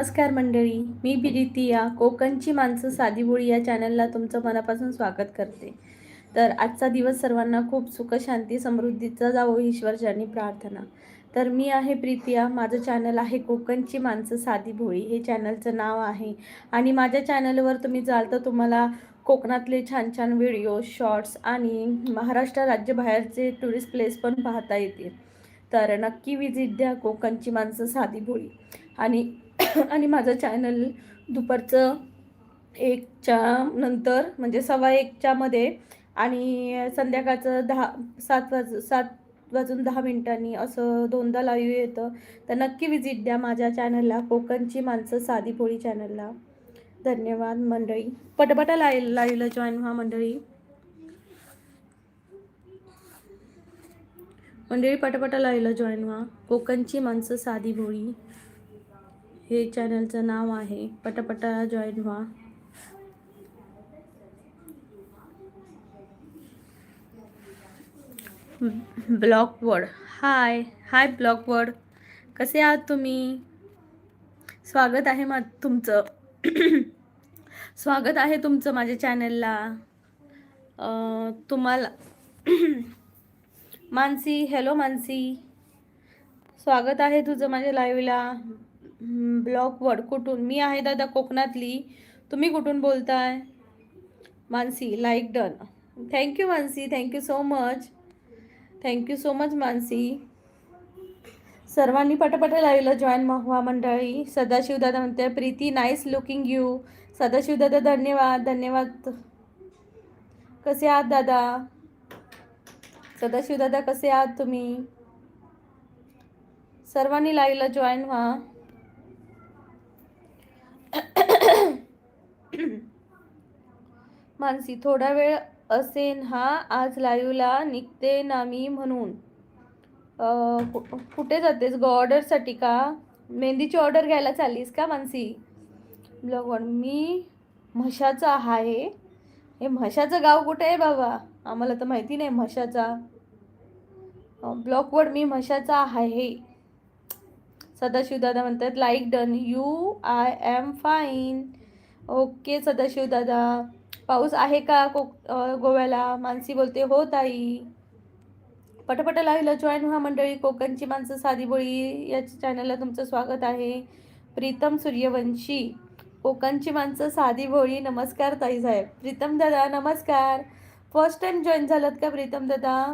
नमस्कार मंडळी, मी प्रीतिया कोकणची माणसं साधी बोळी या चॅनलला तुमचं मनापासून स्वागत करते. तर आजचा दिवस सर्वांना खूप सुख शांती समृद्धीचा जावो ईश्वरचरणी प्रार्थना. तर मी आहे प्रीतिया, माझं चॅनल आहे कोकणची माणसं साधी भोळी, हे चॅनलचं नाव आहे. आणि माझ्या चॅनलवर तुम्ही जाल तर तुम्हाला कोकणातले छान छान व्हिडिओ शॉर्ट्स आणि महाराष्ट्र राज्याबाहेरचे टुरिस्ट प्लेस पण पाहता येतील. तर नक्की विजिट द्या कोकणची माणसं साधी भोळी. आणि आणि माझं चॅनल दुपारचं 1च्या नंतर म्हणजे 1:15च्या मध्ये आणि संध्याकाळचं 7 वाजून 10 मिनिटांनी असं दोनदा लाईव्ह येतं. तर नक्की विजिट द्या माझ्या चॅनलला, कोकणची माणसं साधी भोळी चॅनलला. धन्यवाद मंडळी. पटापटा लाईव्हला जॉईन व्हा मंडळी. पटापटा लाईव्हला जॉईन व्हा. कोकणची माणसं साधी भोळी हे चॅनलचं नाव आहे. पटापटा जॉईन व्हा. ब्लॉकवर्ड हाय ब्लॉकवर्ड, कसे आहात तुम्ही? स्वागत आहे तुमचं स्वागत आहे तुमचं माझ्या चॅनलला. तुम्हाला मानसी, हॅलो मानसी, स्वागत आहे तुझं माझ्या लाईव्हला. ब्लॉकवर्ड कुठून? मी आहे दादा कोकणातली. तुम्ही कुठून बोलताय? Mansi like done. Thank you Mansi, thank you so much, thank you so much Mansi. सर्वांनी पटापटा लाईव्हला जॉईन व्हा मंडळी. सदाशिव दादा म्हणते Preeti nice looking you. Sadashiv दादा धन्यवाद धन्यवाद. कसे आहात दादा? सदाशिव दादा कसे आहात तुम्ही? सर्वांनी लाईव्हला जॉईन व्हा. मानसी थोडा वेळ असेन हा, आज लाईव्हला निघते ना मी म्हणून. कुठे जातेस ग? ऑर्डरसाठी का? मेहंदीची ऑर्डर घ्यायला चाललीस का मानसी? ब्लॉगवर मी म्हशाचा आहे. हे म्हशाचं गाव कुठे आहे बाबा? आम्हाला तर माहिती नाही म्हशाचा. ब्लॉकवर मी म्हशाचा आहे. सदाशिव दादा म्हणतात like done. You I am fine. Okay Sadashiv दादा. पाऊस आहे का गोव्याला? मानसी बोलते हो ताई. पटापट लाईव्हला जॉईन व्हा मंडळी. कोकणची माणसं साधी बोळी या चॅनलला तुमचं स्वागत आहे. प्रीतम सूर्यवंशी, कोकणची माणसं साधी भोळी. नमस्कार ताई साहेब. प्रीतम दादा नमस्कार. फर्स्ट टाइम जॉईन झालात का प्रीतम दादा?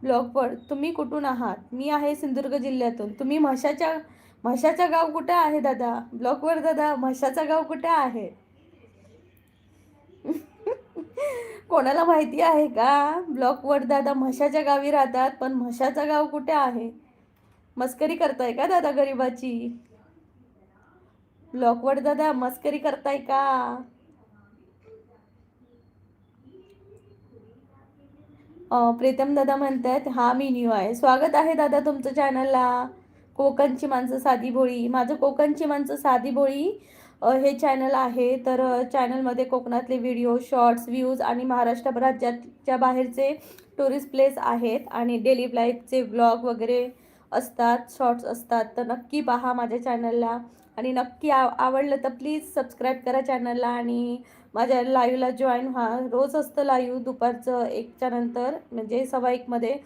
ब्लॉगवर तुम्ही कुठून आहात? मी आहे सिंधुदुर्ग जिल्ह्यातून. तुम्ही म्हशाचा गाव कुठे आहे दादा? ब्लॉगवर दादा म्हशाचा गाव कुठे आहे? कोणाला माहिती आहे का? ब्लॉकवर दादा म्हशाच्या गावी राहतात, पण म्हशाचं गाव कुठे आहे? मस्करी करताय का दादा गरीबाची? ब्लॉकवर दादा मस्करी करताय का? प्रीतम दादा म्हणतात हा मी न्यू आहे. स्वागत आहे दादा तुमचं चॅनलला. कोकणची माणसं साधी भोळी. माझं कोकणची माणसं साधी भोळी हे चॅनल आहे. तर चॅनलमध्ये कोकणातले व्हिडिओ शॉर्ट्स व्ह्यूज आणि महाराष्ट्र राज्याच्या बाहेरचे टुरिस्ट प्लेस आहेत आणि डेली लाईफचे व्लॉग वगैरे असतात, शॉर्ट्स असतात. तर नक्की पहा माझ्या चॅनलला आणि नक्की आवडलं तर प्लीज सबस्क्राईब करा चॅनलला आणि माझ्या लाईव्हला जॉईन व्हा. रोज असतं लाईव्ह दुपारचं 1च्या नंतर म्हणजे 1:15 मध्ये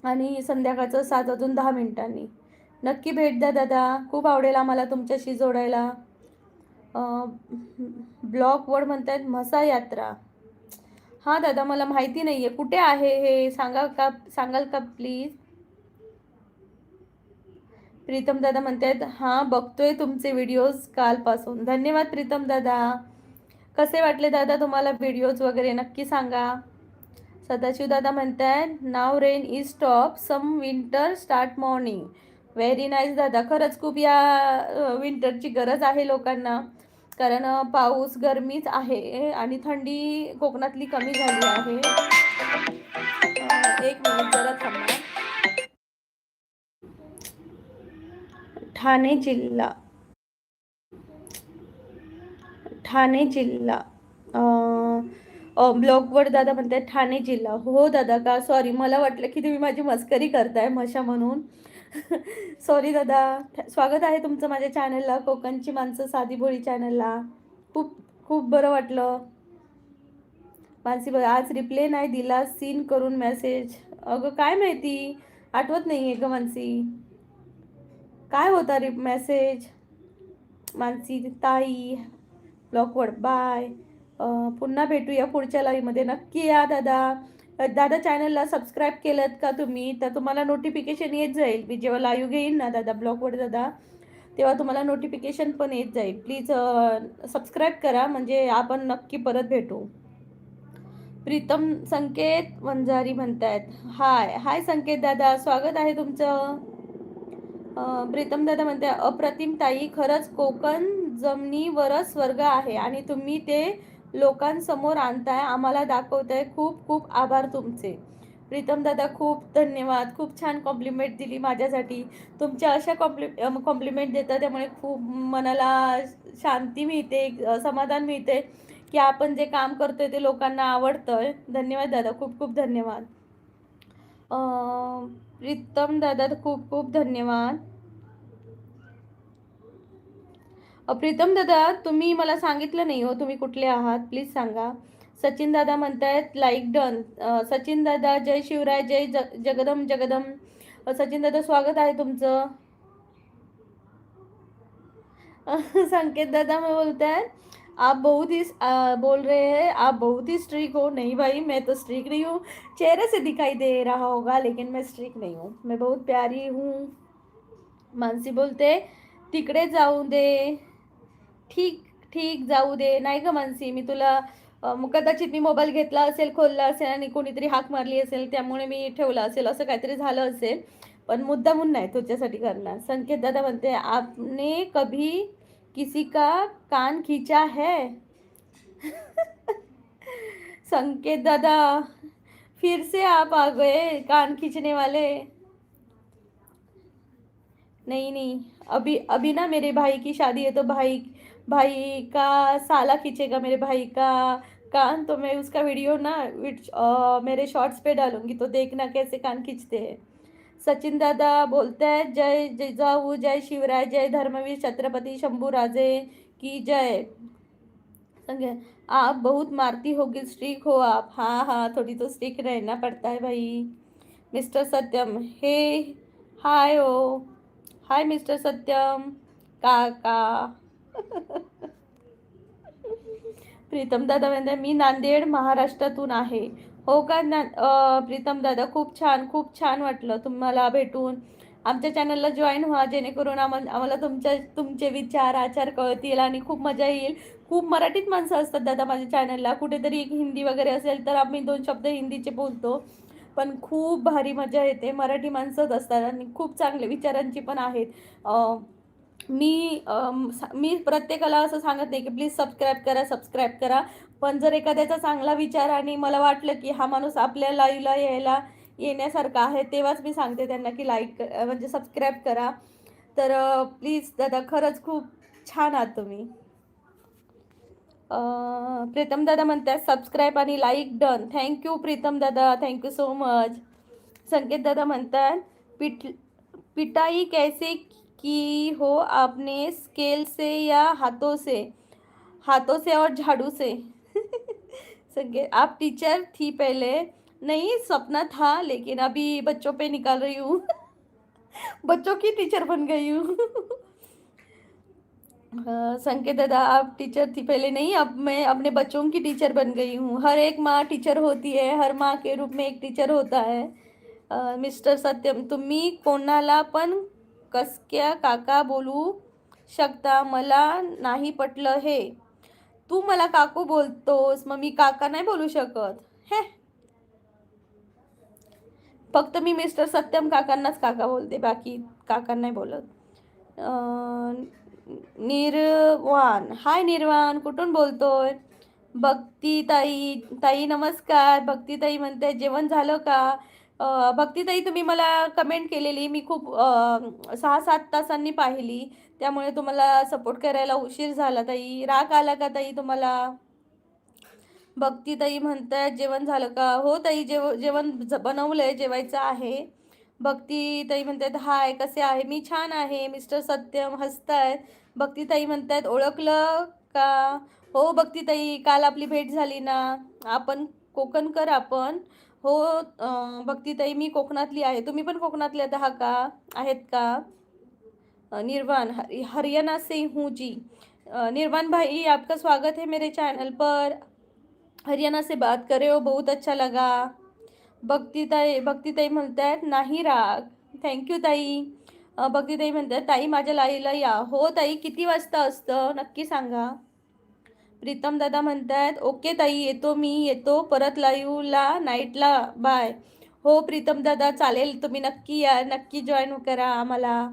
आणि संध्याकाळचं 7:10 नक्की भेट द्या दादा. खूप आवडेल आम्हाला तुमच्याशी जोडायला. ब्लॉकवर म्हणतात म्हसा यात्रा. हां दादा मला माहिती नाही आहे कुठे आहे हे, सांगाल का प्लीज? प्रीतम दादा म्हणतात हां बघतोय तुमचे व्हिडिओज कालपासून. धन्यवाद प्रीतम दादा. कसे वाटले दादा तुम्हाला व्हिडिओज वगैरे नक्की सांगा. सदाशिव दादा म्हणतात नाव rain is stop some winter start morning. Very nice दादा. खरंच खूप या विंटरची गरज आहे लोकांना, कारण पाऊस गरमीच आहे आणि थंडी कोकणातली कमी झाली आहे. एक मिनिट जरा थांबा. ठाणे जिल्हा ब्लॉगवर दादा म्हणतात ठाणे जिल्हा. हो दादा का? सॉरी मला वाटलं की तुम्ही माझी मस्करी करताय म्हशा म्हणून. सॉरी दादा. स्वागत आहे तुमचं माझ्या चॅनलला, कोकणची माणसं साधी भोळी चॅनलला. खूप खूप बरं वाटलं. मानसी बघ, आज रिप्लाय नाही दिला, सीन करून मेसेज. अगं काय माहिती, आठवत नाही आहे ग मानसी. काय होता मेसेज? मानसी ताई ब्लॉकवर बाय. पुन्हा भेटूया पुढच्या लाईव्हमध्ये. नक्की या दादा. दादा चॅनलला सबस्क्राईब केलं का तुम्ही, तर तुम्हाला नोटिफिकेशन येत जाईल. मी जेव्हा लाईव्ह घेईन ना दादा ब्लॉगवर दादा, तेव्हा तुम्हाला नोटिफिकेशन पण येत जाईल. प्लीज सबस्क्राईब करा, म्हणजे आपण नक्की परत भेटू. प्रीतम संकेत वंजारी म्हणतायत. हाय हाय संकेत दादा, स्वागत आहे तुमचं. प्रीतम दादा म्हणते, अप्रतिम ताई, खरंच कोकण जमिनीवरच स्वर्ग आहे आणि तुम्ही ते लोकांसमोर आणताय, आम्हाला दाखवताय. खूप खूप आभार तुमचे. प्रीतम दादा खूप धन्यवाद. खूप छान कॉम्प्लिमेंट दिली माझ्यासाठी. तुमच्या अशा कॉम्प्लिमेंट देतात त्यामुळे खूप मनाला शांती मिळते, समाधान मिळते की आपण जे काम करतोय ते लोकांना आवडतंय. धन्यवाद दादा, खूप खूप धन्यवाद. प्रीतम दादा खूप खूप धन्यवाद. प्रीतम दादा, तुम्ही मला सांगितलं नाही हो, तुम्ही कुठले आहात, प्लीज सांगा. सचिन दादा म्हणतायत लाईक डन. सचिन दादा जय शिवराय, जय जगदम जगदम. सचिन दादा स्वागत आहे तुमचं. संकेत दादा मैं बोलता है, आप बहुत ही बोल रहे हैं, आप बहुत ही स्ट्रिक हो. नहीं भाई, मैं तो स्ट्रिक नहीं हूँ. चेहरे से दिखाई दे रहा होगा, लेकिन मैं स्ट्रिक नहीं हूँ. मैं बहुत प्यारी हूँ. मानसी बोलते तिकडे जाऊ दे. ठीक ठीक जाऊ दे. नाही ग मानसी, मी तुला कदाचित मी मोबाईल घेतला असेल, खोलला असेल आणि कोणीतरी हाक मारली असेल, त्यामुळे मी ठेवला असेल, असं काहीतरी झालं असेल. पण मुद्दामून नाही तुझ्यासाठी करणार. संकेत दादा म्हणते, आपने कभी किसी का कान खींचा है? संकेत दादा, फिर से आप आ गए कान खींचने वाले. नहीं नहीं, अभी अभी ना मेरे भाई की शादी है, तो भाई भाई का साला खींचेगा मेरे भाई का कान, तो मैं उसका वीडियो ना मेरे शॉर्ट्स पे डालूंगी, तो देखना कैसे कान खींचते हैं. सचिन दादा बोलते हैं, जय जिजाऊ, जय शिवराय, जय धर्मवीर छत्रपति शंभूराजे की जय. संगे आप बहुत मारती होगी, स्ट्रिक हो आप. हाँ हाँ, थोड़ी तो स्ट्रिक रहना पड़ता है भाई. मिस्टर सत्यम, हे हाय ओ. हाय मिस्टर सत्यम काका. प्रीतम दादा म्हणते, मी नांदेड महाराष्ट्रातून आहे. हो का प्रीतम दादा, खूप छान वाटलं तुम्हाला भेटून. आमच्या चॅनलला जॉईन व्हा, जेणेकरून आम्हाला तुमचे विचार आचार कळतील आणि खूप मजा येईल. खूप मराठीत माणसं असतात दादा माझ्या चॅनलला. कुठेतरी एक हिंदी वगैरे असेल तर आम्ही 2 शब्द हिंदीचे बोलतो, पण खूप भारी मजा येते. मराठी माणसंच असतात आणि खूप चांगले विचारांची पण आहेत. मी प्रत्येकाला असं सांगत नाही की प्लीज सबस्क्राईब करा. पण जर एखाद्याचा चांगला विचार आणि मला वाटलं की हा माणूस आपल्या लाईव्हला येण्यासारखा आहे, तेव्हाच मी सांगते त्यांना की लाईक म्हणजे सबस्क्राईब करा. तर प्लीज दादा, खरंच खूप छान आहात तुम्ही. प्रीतम दादा म्हणतात सबस्क्राईब आणि लाईक डन. थँक्यू प्रीतम दादा, थँक्यू सो मच. संकेत दादा म्हणतात, पिटाई कैसे की हो आपने, स्केल से या हाथों से? हाथों से और झाड़ू से. संकेत, आप टीचर थी पहले? नहीं, सपना था, लेकिन अभी बच्चों पे निकाल रही हूँ. बच्चों की टीचर बन गई हूँ. संकेत दादा, आप टीचर थी पहले? नहीं, अब मैं अपने बच्चों की टीचर बन गई हूँ. हर एक माँ टीचर होती है, हर माँ के रूप में एक टीचर होता है. मिस्टर सत्यम, तुम्ही कोणाला पण कसक्या काका बोलू शकता, मला नाही पटलं हे. तू मला काकू बोलतोस, मग मी काका नाही बोलू शकत हे. फक्त मी मिस्टर सत्यम काकांनाच काका बोलते, बाकी काका नाही बोलत. निर्वाण, हाय निर्वाण, कुठून बोलतोय? भक्ती ताई, ताई नमस्कार. भक्ती ताई म्हणते जेवण झालं का? भक्ती ताई, तुम्ही मला कमेंट केलेली, मी खूप 6-7 तासांनी पाहिली, त्यामुळे तुम्हाला सपोर्ट करायला उशीर झाला ताई. राग आला का ताई तुम्हाला? भक्ती ताई म्हणतायत जेवण झालं का? हो ताई, जेवण बनवलंय, जेवायचं आहे. भक्तीताई म्हणतात हाय कसे आहे, मी छान आहे. मिस्टर सत्यम हसतायत. भक्तीताई म्हणतात ओळखलं का? हो भक्तीताई, काल आपली भेट झाली ना. आपण कोकणकर आपण. हो भक्तीताई मी कोकणातली आहे. तुम्ही पण कोकणातले आहात का? आहेत का? निर्वाण हरियाणा से हूँ जी। निर्वाण भाई आपका स्वागत है मेरे चैनल पर। हरियाणा से बात कर रहे हो, बहुत अच्छा लगा। भक्तीताई म्हणतायत नाही राग, थँक्यू ताई. भक्तीताई म्हणतात ताई माझ्या लाईव्हला या. हो ताई, किती वाजता असतं नक्की सांगा. प्रीतम दादा म्हणतायत ओके ताई, येतो मी, येतो परत लाईव्हला नाईटला, बाय. हो प्रीतम दादा चालेल, तुम्ही नक्की या, नक्की जॉईन करा आम्हाला.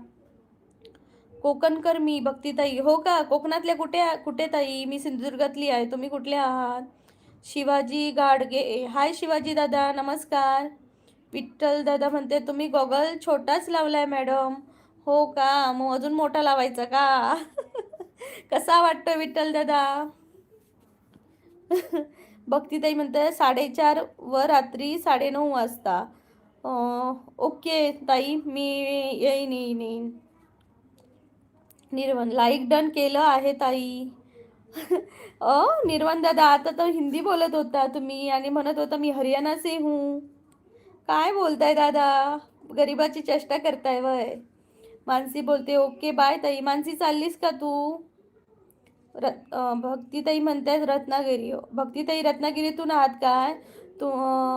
कोकणकर मी भक्तीताई. हो का, कोकणातल्या कुठे कुठे ताई? मी सिंधुदुर्गातली आहे, तुम्ही कुठले आहात? शिवाजी गाडगे, हाय शिवाजी दादा नमस्कार. विठ्ठल दादा म्हणते तुम्ही गॉगल छोटाच लावलाय मॅडम. हो का, मग अजून मोठा लावायचा का? कसा वाटतोय विठ्ठल दादा? भक्तीताई म्हणते 4:30 व रात्री 9:30 वाजता. ओके ताई, मी येईन. निर्वाण लाईक डन केलं आहे ताई. निर्वाण दादा, आता तर हिंदी बोलत होता तुम्ही आणि म्हणत होता मी हरियाणा से हूँ. काय बोलताय दादा, गरीबाची चेष्टा करताय वय. मानसी बोलते ओके बाय ताई. मानसी चाललीस का तू? भक्तीताई म्हणतायत रत्नागिरी. भक्तीताई रत्नागिरीतून आहात काय? तू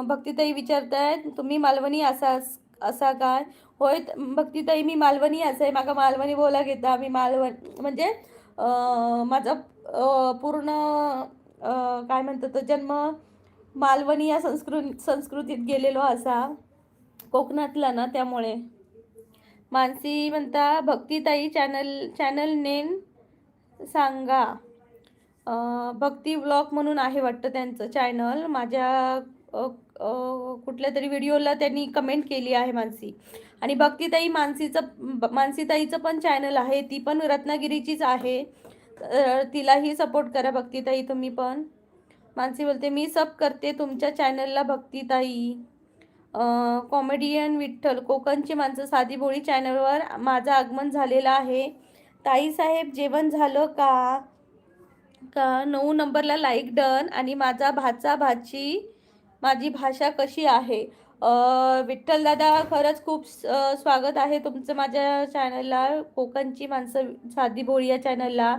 भक्तीताई विचारतायत तुम्ही मालवणी असा काय? होय भक्तीताई, मी मालवणी आहे. माका मालवणी बोला घेता. मी मालवण म्हणजे माझा पूर्ण काय म्हणतात तो जन्म मालवणी या संस्कृतीत गेलेलो असा, कोकणातला ना, त्यामुळे. मानसी म्हणता भक्तीताई चॅनल नेम सांगा. भक्ती व्लॉग म्हणून आहे वाटतं त्यांचं चॅनल. माझ्या कुठल्या तरी व्हिडिओला त्यांनी कमेंट केली आहे मानसी. आणि भक्तीताई मानसीताईचं पण चॅनल आहे, ती पण रत्नागिरीचीच आहे. तिलाही सपोर्ट करा भक्तीताई तुम्ही पण. मानसी बोलते मी सब करते तुमच्या चॅनलला भक्तीताई. कॉमेडियन विठ्ठल, कोकणची माणसं साधी भोळी चॅनलवर माझं आगमन झालेलं आहे. ताईसाहेब जेवण झालं का? 9 नंबरला लाईक डन. आणि माझा भाची माझी भाषा कशी आहे? विठ्ठल दादा खरंच खूप स्वागत आहे तुमचं माझ्या चॅनलला, कोकणची माणसं साधी भोळी या चॅनलला.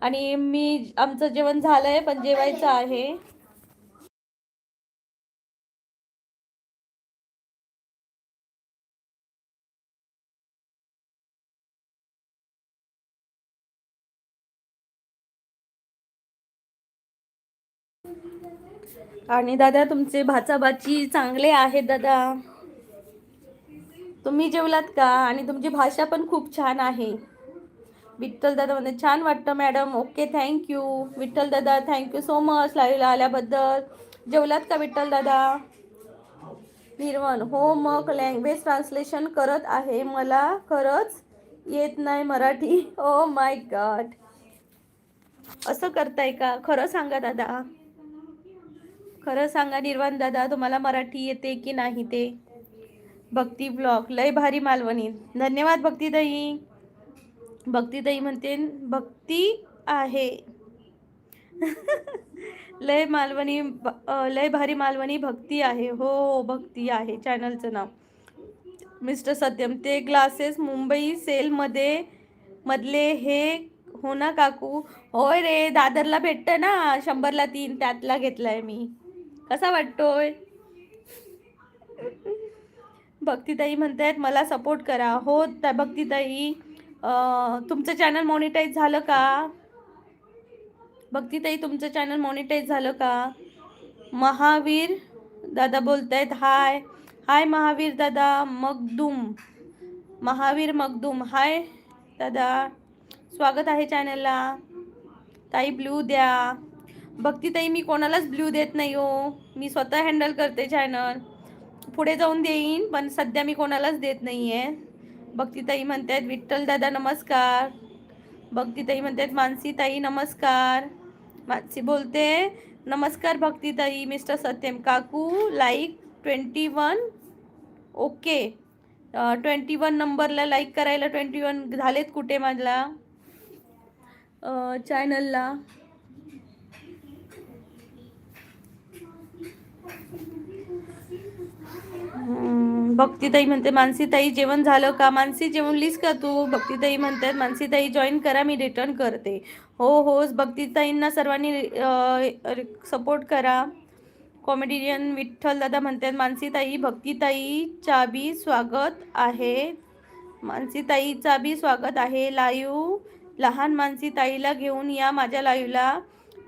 आणि आमचं जेवण झालंय पण जेवायचं आहे. आणि दादा तुमचे भाची चांगले आहेत दादा. तुम्ही जेवलात का? आणि तुमची भाषा पण खूप छान आहे. विठ्ठल दादा म्हणजे छान वाटतं मॅडम. ओके थँक्यू विठ्ठल दादा, थँक्यू सो मच लाईव्हला आल्याबद्दल. जेवलात का विठ्ठल दादा? निर्वाण हो, मग लँग्वेज ट्रान्सलेशन करत आहे, मला खरंच येत नाही मराठी. ओ माय गॉड, असं करताय का? खरं सांगा दादा, खरं सांगा निर्वाण दादा, तुम्हाला मराठी येते की नाही ते. भक्ती ब्लॉग लय भारी मालवणी. धन्यवाद भक्तीताई. भक्तीताई म्हणते भक्ती आहे. लय भारी मालवणी भक्ती आहे. हो भक्ती आहे चॅनलचं नाव. मिस्टर सत्यम ते ग्लासेस मुंबई सेलमध्ये मधले हे हो ना काकू? होय रे, दादरला भेटतं ना 100ला 3, त्यातला घेतलाय मी. कसा वाटतोय? भक्तीताई म्हणतायत मला सपोर्ट करा. हो भक्तीताई, तुमचं चॅनल मॉनिटाईज झालं का? भक्तीताई तुमचं चॅनल मॉनिटाईज झालं का? महावीर दादा बोलतायत हाय. हाय महावीर दादा. महावीर मगदूम हाय दादा, स्वागत आहे चॅनलला. ताई ब्ल्यू द्या. भक्तीताई मी कोणालाच ब्ल्यू देत नाही हो, मी स्वतः हँडल करते चॅनल. पुढे जाऊन देईन पण सध्या मी कोणालाच देत नाही आहे. भक्तीताई म्हणतात विठ्ठल दादा नमस्कार. भक्तीताई म्हणतात मानसीताई नमस्कार. मानसी बोलते नमस्कार भक्तीताई. मिस्टर सत्यम काकू लाईक 21 ओके. 21 नंबरला लाईक करायला 21 झालेत कुठे माझ्या चॅनलला. भक्तीताई म्हणते मानसीताई जेवण झालं का? मानसी जेवणलीस का तू? भक्तीताई म्हणतात मानसीताई जॉईन करा, मी रिटर्न करते. हो हो, भक्तीताईंना सर्वांनी सपोर्ट करा. कॉमेडियन विठ्ठल दादा म्हणतात मानसीताई भक्तीताईचा बी स्वागत आहे. मानसीताईचा बी स्वागत आहे. लाईव्ह लहान मानसीताईला घेऊन या माझ्या लाईव्हला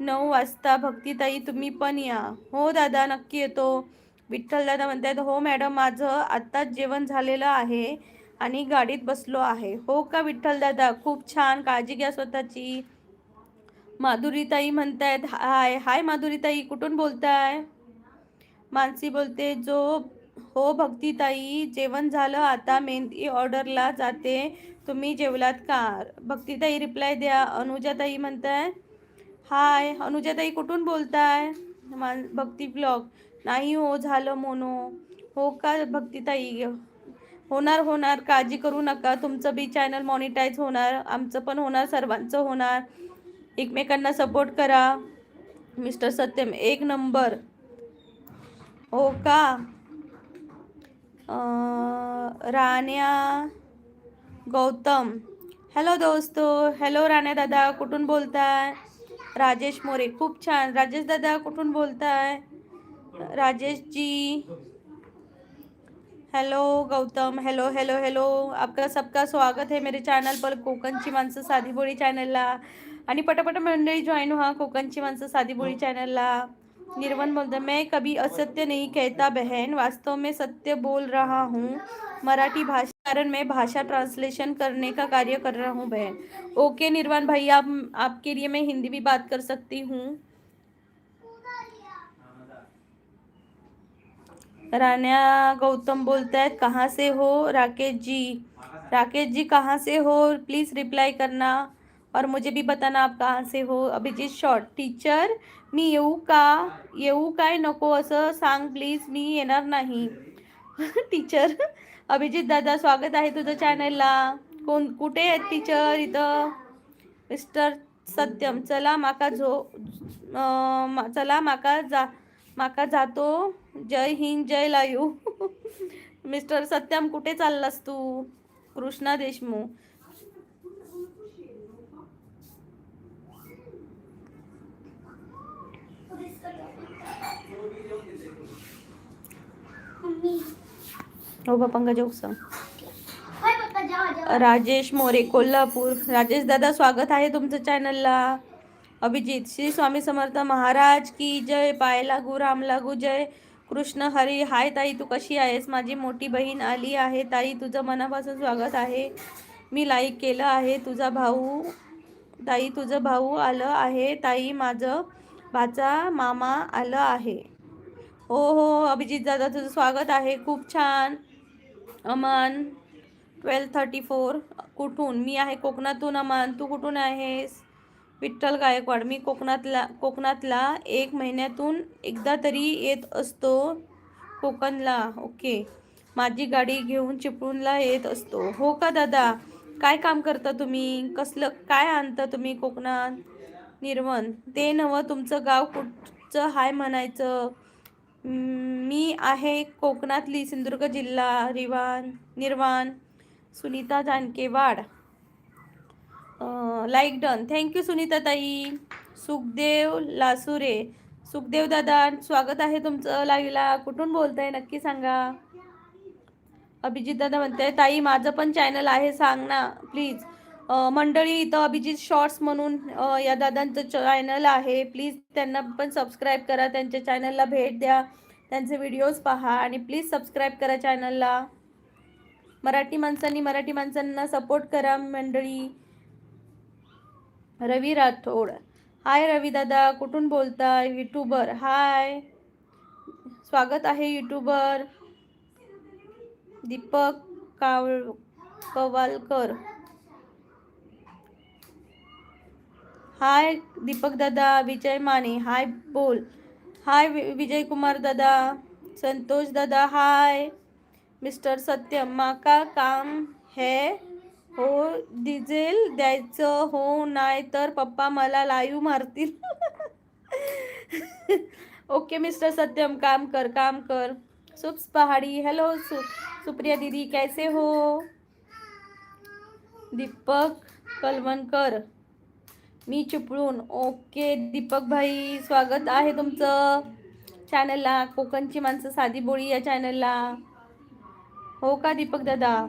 9 वाजता. भक्तीताई तुम्ही पण या. हो दादा नक्की येतो. विठ्ठल दादा म्हणतात हो मॅडम, माझं आत्ताच जेवण झालेलं आहे आणि गाडीत बसलो आहे. हो का विठ्ठल दादा, खूप छान, काळजी घ्या स्वतःची. माधुरीताई म्हणतायत हाय. हाय माधुरीताई, कुठून बोलताय? मानसी बोलते जो हो भक्तीताई जेवण झालं, आता मेहंदी ऑर्डरला जाते. तुम्ही जेवलात का? भक्तीताई रिप्लाय द्या. अनुजाताई म्हणताय हाय. अनुजाताई कुठून बोलताय? भक्ती ब्लॉग नाही हो झालं मोनो. हो का भक्तीताई, होणार काळजी करू नका. तुमचं बी चॅनल मॉनिटाईज होणार, आमचं पण होणार, सर्वांचं होणार. एकमेकांना सपोर्ट करा. Mister Satyam 1 number. हो का? राण्या गौतम हॅलो दोस्तो. हॅलो राण्या दादा, कुठून बोलताय? राजेश मोरे खूप छान. राजेश दादा कुठून बोलताय? Rajesh ji hello. Gautam hello hello hello. आपका सबका स्वागत है मेरे चॅनल पर, कोकणची माणसं साधी बोळी चॅनलला. आणि पटापट मंडळी जॉईन व्हा कोकणची माणसं साधी बोळी चॅनलला. निर्वन बोलते मैं कभी असत्य नहीं कहता बहन, वास्तव में सत्य बोल रहा हूँ मराठी भाषा, कारण मैं भाषा ट्रांसलेशन करने का कार्य कर रहा हूँ बहन. ओके निर्वाण भाई, आपके लिए मैं हिंदी भी बात कर सकती हूँ. रान्या गौतम बोलता है कहाँ से हो? राकेश जी कहाँ से हो? प्लीज़ रिप्लाई करना और मुझे भी बताना आप कहाँ से हो. अभिजित शॉर्ट टीचर मी येऊ काय नको असं सांग प्लीज, मी येणार नाही. टीचर अभिजित दादा स्वागत आहे तुझं चॅनलला. कुठे आहेत टीचर? इथं. मिस्टर सत्यम चला माका जातो. जय हिंद जय लायू. मिस्टर सत्यम कुठे चाललास तू? कृष्णा देशमुख हो बापांगा जोक सांग. राजेश मोरे कोल्हापूर. राजेश दादा स्वागत आहे तुमचं चॅनलला. अभिजित श्री स्वामी समर्थ महाराज की जय. पाय लागू राम लागू जय कृष्ण हरी. हाय ताई, तू कशी आहेस? माझी मोठी बहीण आली आहे ताई, तुझं मनापासून स्वागत आहे. मी लाईक केलं आहे. तुझा भाऊ ताई, तुझं भाऊ आलं आहे ताई, माझं भाचा मामा आलं आहे. हो हो अभिजित दादा तुझं स्वागत आहे, खूप छान. अमन 1234 कुठून? मी आहे कोकणातून. अमन तू कुठून आहेस? विठ्ठल गायकवाड मी कोकणातला 1 महिन्यातून एकदा तरी येत असतो कोकणला. ओके. माझी गाडी घेऊन चिपळूणला येत असतो. हो का दादा? काय काम करता तुम्ही? कसलं काय आणता तुम्ही कोकणात? निर्वण ते नवं तुमचं गाव कुठचं हाय म्हणायचं? मी आहे कोकणातली, सिंधुदुर्ग जिल्हा निर्वाण. Sunita Jankewad like done. Thank you Sunita ताई. सुखदेव लासुरे. सुखदेव दादा स्वागत आहे तुमचं लाईव्हला. कुठून बोलताय नक्की सांगा. अभिजित दादा म्हणताय ताई माझं पण चॅनल आहे, सांग ना प्लीज. मंडळी इथं अभिजित शॉर्ट्स म्हणून या दादांचं चॅनल आहे, प्लीज त्यांना पण सबस्क्राईब करा. त्यांच्या चॅनलला भेट द्या, त्यांचे व्हिडिओज पहा आणि प्लीज सबस्क्राईब करा चॅनलला. मराठी माणसांना सपोर्ट करा मंडळी. रवी राठोड हाय. रवी दादा कुठून बोलताय? यूट्यूबर हाय, स्वागत आहे यूट्यूबर. दीपक कवालकर हाय. दीपक दादा. विजय माने हाय बोल. हाय विजय कुमार दादा. संतोष दादा हाय. मिस्टर सत्यम माका काम है हो डिझेल द्यायचं हो नाही तर पप्पा मला लाईव्ह मारतील. ओके मिस्टर सत्यम काम कर. सुप्स पहाड़ी हेलो सुप्रिया दीदी कैसे हो. दीपक कलवणकर मी चिपळूण. ओके दीपक भाई स्वागत आहे तुमचं चॅनलला, कोकणची माणसं साधी बोळी या चॅनलला. हो का दीपक दादा.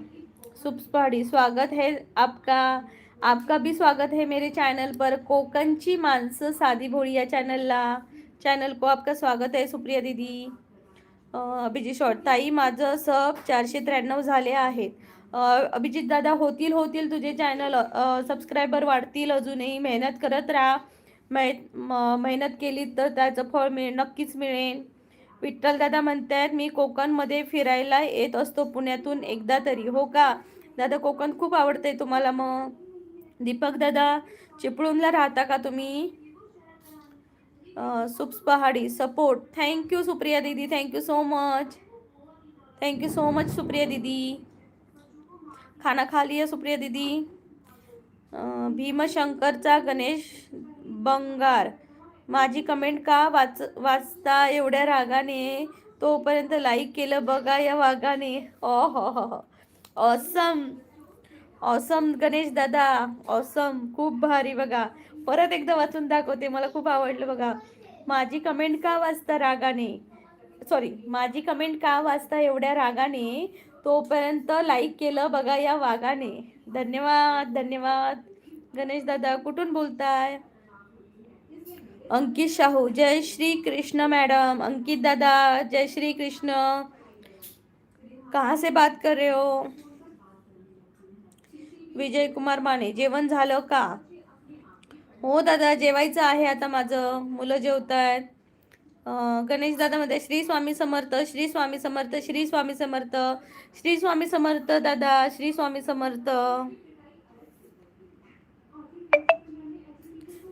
सुप्स पहाड़ी स्वागत है आपका. आपका भी स्वागत है मेरे चैनल पर, कोकणची माणसं साधी भोळी या चॅनल को आपका स्वागत है सुप्रिया दीदी. अभिजित शॉर्ट ताई माझं सब 493 झाले आहेत. अभिजित दादा होतील तुझे चॅनल सबस्क्रायबर वाढतील. अजूनही मेहनत करत राहा. मेहनत केली तर त्याचं फळ नक्कीच मिळेल. विठ्ठल दादा म्हणतात मी कोकणमध्ये फिरायला येत असतो पुण्यातून एकदा तरी. हो का दादा, कोकण खूप आवडते तुम्हाला मग. दीपक दादा चिपळूणला राहता का तुम्ही. सुप्स पहाड़ी सपोर्ट. थँक्यू सुप्रिया दीदी, थँक्यू सो मच सुप्रिया दीदी. खाना खा लिया सुप्रिया दीदी. भीमशंकरचा गणेश बंगार माझी कमेंट का वाचता एवढ्या रागाने, तोपर्यंत लाईक केलं बघा या वागाने. हो ऑसम गणेश दादा, ऑसम खूप भारी. बघा परत एकदा वाचून दाखवते, मला खूप आवडलं. बघा माझी कमेंट का वाचता एवढ्या रागाने, तोपर्यंत लाईक केलं बघा या वागाने. धन्यवाद गणेश दादा. कुठून बोलताय. अंकित शाहू जय श्री कृष्ण मैडम. अंकित दादा जय श्री कृष्ण. कहाँ से बात कर रहे हो. विजय कुमार माने जेवण झालं का. हो दादा जेवायचं आहे आता माझं, मुलं जेवतायत. गणेश दादा मध्ये श्री स्वामी समर्थ, श्री स्वामी समर्थ, श्री स्वामी समर्थ, श्री स्वामी समर्थ दादा, श्री स्वामी समर्थ.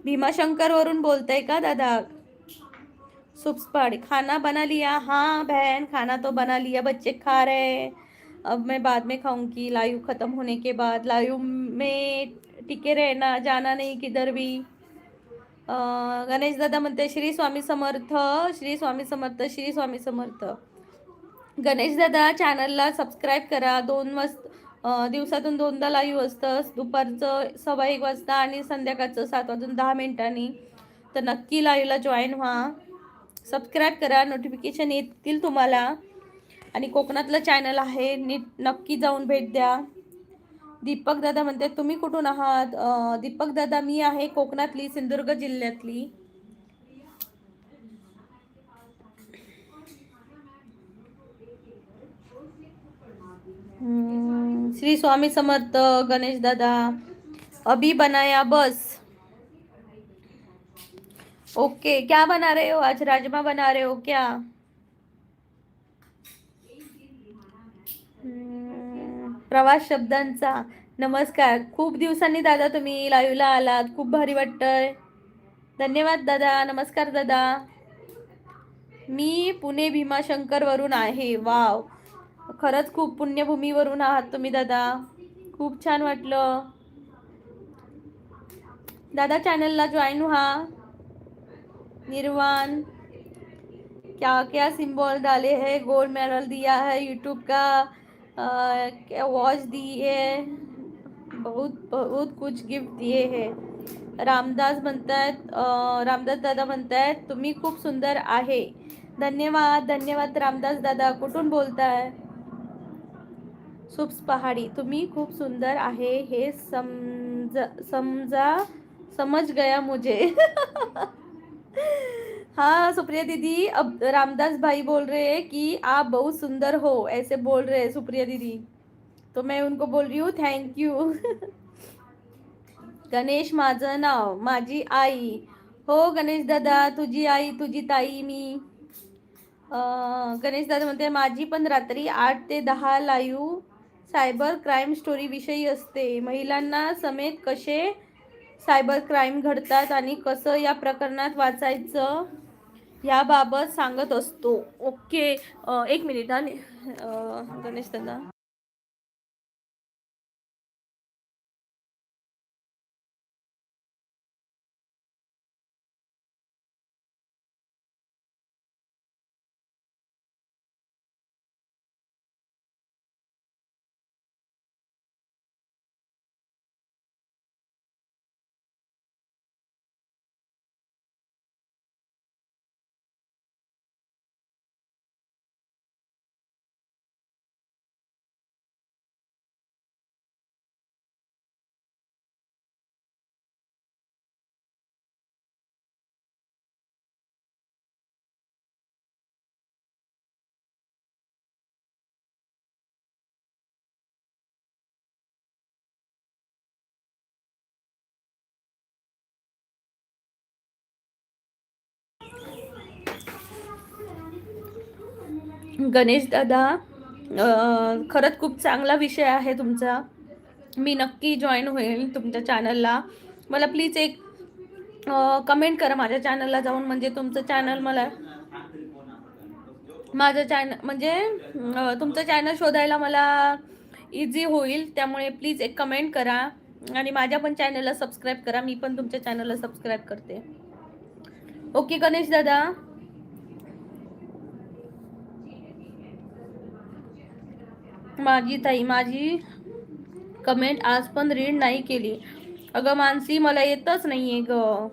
भीमाशंकर वरून बोलताय का दादा. सुप्सपाड़ी खाना बना लिया. हाँ बहन खाना तो बना लिया, बच्चे खा रहे. अब मैं बाद में खाऊंगी लाइव ख़त्म होने के बाद. लाइव में टिके रहना, जाना नहीं किधर भी. गणेश दादा म्हणते श्री स्वामी समर्थ, श्री स्वामी समर्थ, श्री स्वामी समर्थ. गणेश दादा चॅनलला सबस्क्राईब करा. दिवसातून 2दा लाईव्ह असतं, दुपारचं 1:15 वाजता आणि संध्याकाळचं 7:10 तर नक्की लाईव्हला जॉईन व्हा. सबस्क्राईब करा, नोटिफिकेशन येतील तुम्हाला. आणि कोकणातलं चॅनल आहे, नक्की जाऊन भेट द्या. दीपक दादा म्हणते तुम्ही कुठून आहात. दीपक दादा मी आहे कोकणातली, सिंधुदुर्ग जिल्ह्यातली. श्री स्वामी समर्थ गणेश दादा. अभी बनाया बस. ओके क्या बना रहे हो आज. राजमा बना रहे हो क्या. प्रवास शब्दांचा नमस्कार. खूप दिवसांनी दादा तुम्ही लाईव्हला आलात, खूप भारी वाटतंय. धन्यवाद दादा. नमस्कार दादा. मी पुणे भीमाशंकर वरून आहे. वाव खरंच खूप पुण्यभूमीवरून आहात तुम्ही दादा, खूप छान वाटलं. दादा चॅनलला जॉईन व्हा. निर्वाण क्या क्या सिंबल डाले हैं, गोल्ड मेडल दिया है यूट्यूब का, वॉच दिए, बहुत कुछ गिफ्ट दिए हैं. रामदास दादा म्हणतायत तुम्ही खूप सुंदर आहे. धन्यवाद रामदास दादा. कुठून बोलताय. सुप्स पहाड़ी तुम्ही खूप सुंदर आहे हे समझ गया मुझे. हाँ सुप्रिया दीदी, अब रामदास भाई बोल रहे हैं कि आप बहुत सुंदर हो, ऐसे बोल रहे हैं सुप्रिया दीदी, तो मैं उनको बोल रही हूँ थैंक यू. गणेश माझं नाव माझी आई. हो गणेश दादा, तुझी आई तुझी ताई मी. गणेश दादा म्हणते माझी पण रात्री 8 ते 10 लाईव्ह सायबर क्राईम स्टोरी विषयी असते. महिलांना समेत कसे सायबर क्राईम घडतात आणि कसं या प्रकरणात वाचायचं याबाबत सांगत असतो. ओके. एक मिनिट आणि गणेश दादा. गणेश दादा, खरंच खूप चांगला विषय आहे तुमचा. मी नक्की जॉईन होईल तुमच्या चॅनलला. मला प्लीज एक कमेंट करा माझ्या चॅनलला जाऊन, म्हणजे तुमचं चॅनल मला, माझं चॅनल म्हणजे तुमचं चॅनल शोधायला मला इझी होईल. त्यामुळे प्लीज एक कमेंट करा आणि माझ्या पण चॅनलला सबस्क्राईब करा. मी पण तुमच्या चॅनलला सबस्क्राईब करते. ओके गणेश दादा. माझी ताई माझी कमेंट आज पण रीड नाही केली. अगं मानसी, मला येतच नाहीये ग.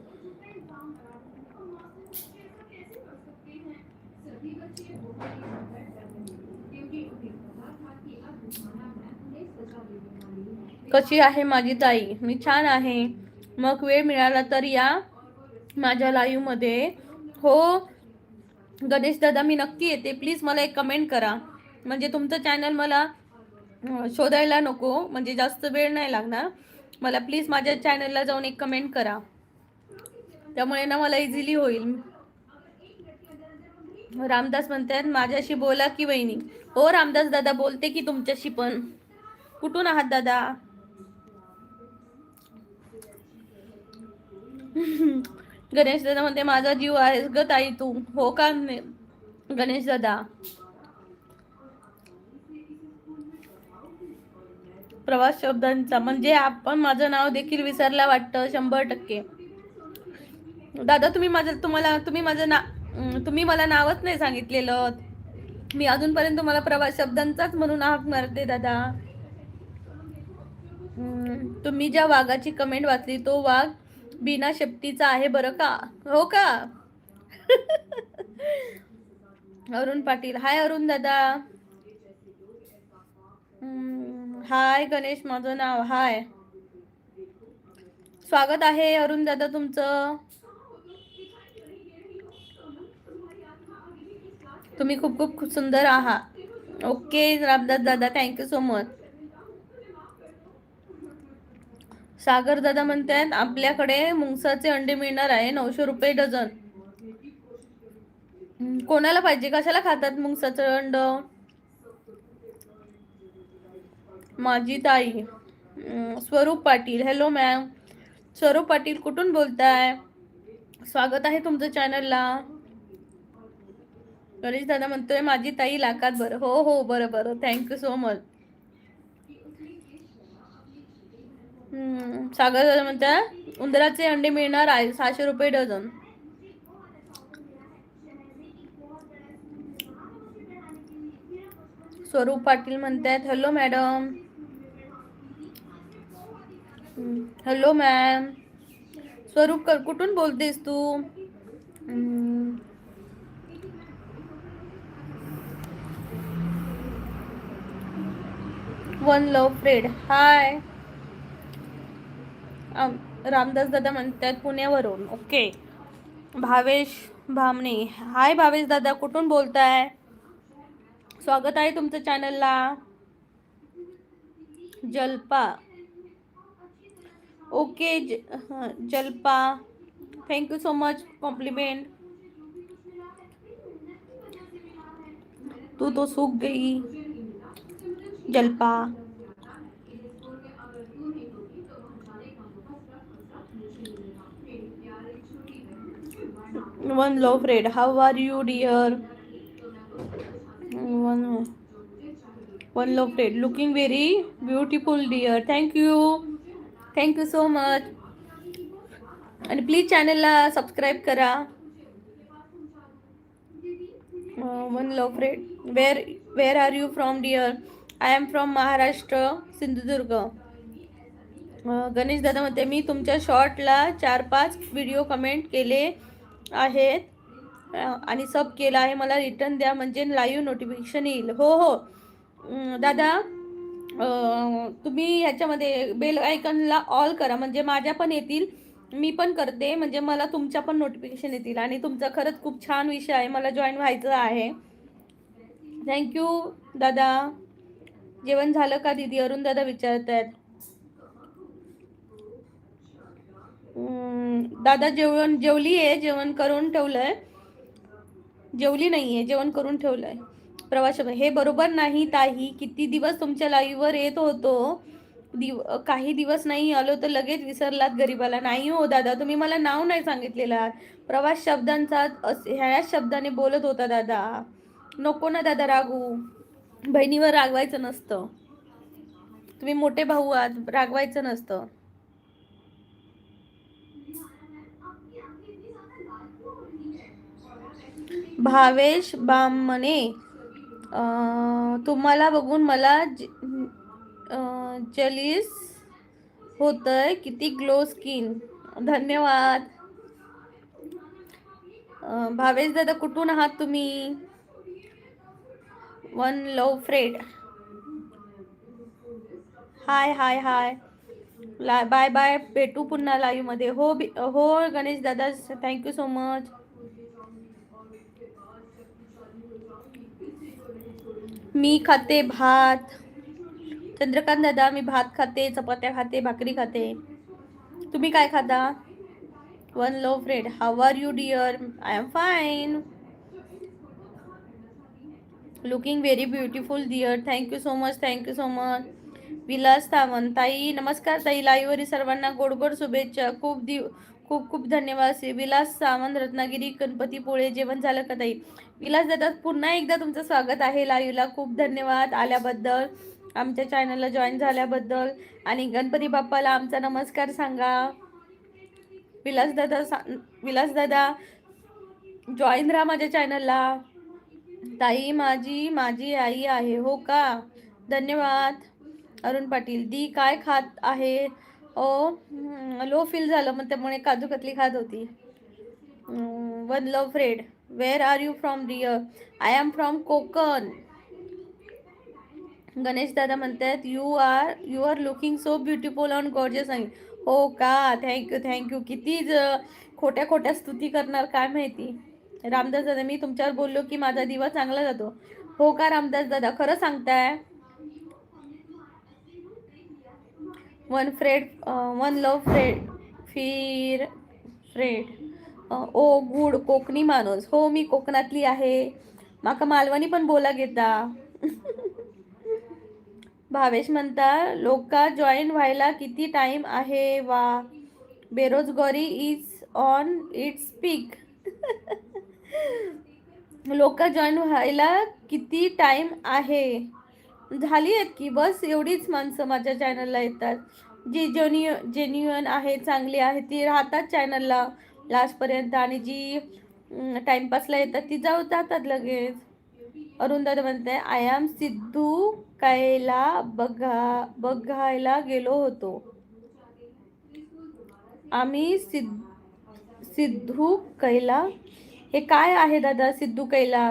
कशी आहे माझी ताई? मी छान आहे. मग वेळ मिळाला तर या माझ्या लाईव्ह मध्ये. हो गणेश दादा, मी नक्की येते. प्लीज मला एक कमेंट करा, म्हणजे तुमचं चॅनल मला शोधायला नको, म्हणजे जास्त वेळ नाही लागणार मला. प्लीज माझ्या चॅनलला जाऊन एक कमेंट करा, त्यामुळे ना मला इझिली होईल. रामदास म्हणतात माझ्याशी बोला की वहिनी. हो रामदास दादा, बोलते की तुमच्याशी पण. कुठून आहात दादा? गणेश दादा म्हणते माझा जीव आहेस ग ताई तू. हो का गणेश दादा? प्रवास शब्दांचा म्हणजे आपण माझं नाव देखील विसरला वाटतं. 100%. दादा तुम्ही मला नावच नाही सांगितलेलं. मी अजूनपर्यंत तुम्हाला प्रवास शब्दांचाच म्हणून हाक मारते दादा. तुम्ही ज्या वाघाची कमेंट वाचली तो वाघ बिना शेपटीचा आहे बरं का. हो का? अरुण पाटील. हाय अरुण दादा. हाय गणेश, माझं नाव. हाय, स्वागत आहे अरुण दादा तुमचं. तुम्ही खूप खूप खूप सुंदर आहात. ओके रामदास दादा, थँक्यू सो मच. सागर दादा म्हणतात आपल्याकडे मुंगसाचे अंडे मिळणार आहे 900 रुपये डझन. कोणाला पाहिजे? कशाला खातात मुंगसाचं अंड? माझी ताई. स्वरूप पाटील. Hello ma'am. स्वरूप पाटील कुठून बोलताय? स्वागत आहे तुमचं चॅनलला. गणेश दादा म्हणतोय माझी ताई लाखात. बरं, हो हो, बरं बरं, थँक्यू सो मच. सागर दादा म्हणतात उंदराचे अंडे मिळणार आहे 600 रुपये डझन. स्वरूप पाटील म्हणतात hello madam. Hello ma'am. Swaroop कुठून बोलतेस तू? One love friend. Hi. Ramdas दादा म्हणतात पुण्यावरून. ओके. भावेश भामणे. हाय भावेश दादा, कुठून बोलताय? स्वागत आहे तुमचं चॅनलला. Jalpa. Okay Jalpa, thank you so much compliment. तू तो सूख गई Jalpa. One love friend, how are you dear? One love friend, looking very beautiful dear. Thank you so much. आणि प्लीज चॅनलला सबस्क्राईब करा. One love friend, where are you from dear? I am from Maharashtra, Sindhudurg. Ganesh दादा म्हणते मी तुमच्या शॉर्टला 4-5 व्हिडिओ कमेंट केले आहेत आणि सब केला आहे. मला रिटर्न द्या म्हणजे लाईव्ह नोटिफिकेशन येईल. हो दादा, तुम्ही ह्याच्यामध्ये बेल आयकनला ऑल करा म्हणजे माझ्या पण येतील. मी पण करते म्हणजे मला तुमच्या पण नोटिफिकेशन येतील. आणि तुमचा खरंच खूप छान विषय आहे, मला जॉईन व्हायचं आहे. थँक्यू दादा. जेवण झालं का दीदी? अरुण दादा विचारत आहेत. दादा जेवली आहे, जेवण करून ठेवलंय. जेवली नाहीये, जेवण करून ठेवलंय. प्रवास हे बरोबर नाही ताई. किती दिवस तुमच्या लाईव्हवर येत होतो, काही दिवस नाही आलो तर लगेच विसरलात गरीबाला. नाही हो दादा, तुम्ही मला नाव नाही सांगितलेला. प्रवास शब्दांचा ह्या शब्दाने बोलत होता दादा. नको ना दादा रागू. बहिणीवर रागवायचं नसतं. तुम्ही मोठे भाऊ आहात, रागवायचं नसतं. भावेश बामणे, तुम्हाला बघून मला जलीस होतंय. किती ग्लो स्किन. धन्यवाद. भावेश दादा कुठून आहात तुम्ही? वन लव फ्रेड, हाय हाय हाय. बाय बाय, भेटू पुन्हा लाईव्ह मध्ये. हो गणेश दादा, थँक्यू सो मच. मी खाते भात. चंद्रकांत दादा, मी भात खाते, चपात्या खाते, भाकरी खाते. तुम्ही काय खाता? One love friend, how are you dear? I am fine. Looking very beautiful dear. Thank you so much. Vilas Sawant, ताई नमस्कार ताई. लाईव्हवरील सर्वांना गोड गोड शुभेच्छा. खूप धन्यवाद. विलास सावंत, रत्नागिरी, गणपतीपुळे. जेवण झालं का ताई? विलास दादा, पुन्हा एकदा तुमचं स्वागत आहे लाईव्हला. खूप धन्यवाद आल्याबद्दल, आमच्या चॅनलला जॉईन झाल्याबद्दल. आणि गणपती बाप्पाला आमचा नमस्कार सांगा. विलास दादा जॉईन राहा माझ्या चॅनलला. ताई माझी आई आहे. हो का? धन्यवाद. अरुण पाटील, दी काय खात आहे? लो फील झालं मग त्यामुळे काजू कतली खात होती. One love friend, where are you from dear? I am from Konkan. Ganesh दादा म्हणतात you are looking so beautiful and gorgeous. हो का? थँक्यू. किती खोट्या स्तुती करणार काय माहिती. रामदास दादा, मी तुमच्यावर बोललो की माझा दिवस चांगला जातो. हो का रामदास दादा, खरं सांगताय? One love Fred. ओ गुड, कोकणी माणूस. हो, मी कोकणातली आहे. माका मालवणी पण बोला घेता. भावेश म्हणता लोका जॉईन व्हायला किती टाइम आहे? वा, बेरोजगारी इज ऑन इट्स पीक. लोक जॉईन व्हायला किती टाइम आहे? झाली आहेत की बस एवढीच माणसं माझ्या चॅनलला येतात. जी जेन्युअन आहे, चांगली आहे, ती राहतात चॅनलला लास्टपर्यंत. आणि जी टाइमपासला येतात ती जातात लगेच. अरुण दादा म्हणते आय एम सिद्धू कैला बघायला गेलो होतो. आम्ही सिद्धू कैला, हे काय आहे दादा सिद्धू कैला?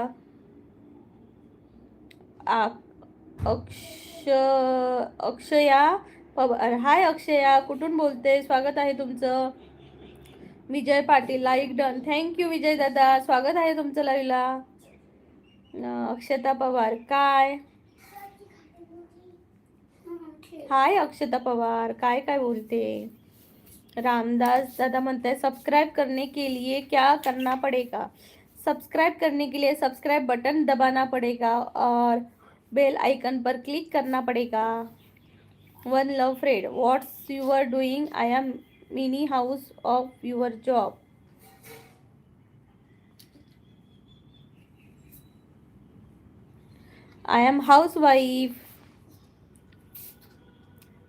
अक्षया पवार, हाय अक्षया, कुठून बोलते? स्वागत आहे तुमचं. Vijay Patil, like done. Thank you विजय दादा, स्वागत आहे तुमचं लाईव्हला. अक्षता पवार, काय हाय अक्षता पवार, काय बोलते? रामदास दादा म्हणते सब्सक्राइब करने के लिए क्या करना पड़ेगा? सब्सक्राइब करने के लिए सब्सक्राइब बटन दबाना पड़ेगा और बेल आइकन पर क्लिक करना पड़ेगा. One love friend, what's you are doing? I am mini house of your job. I am house wife.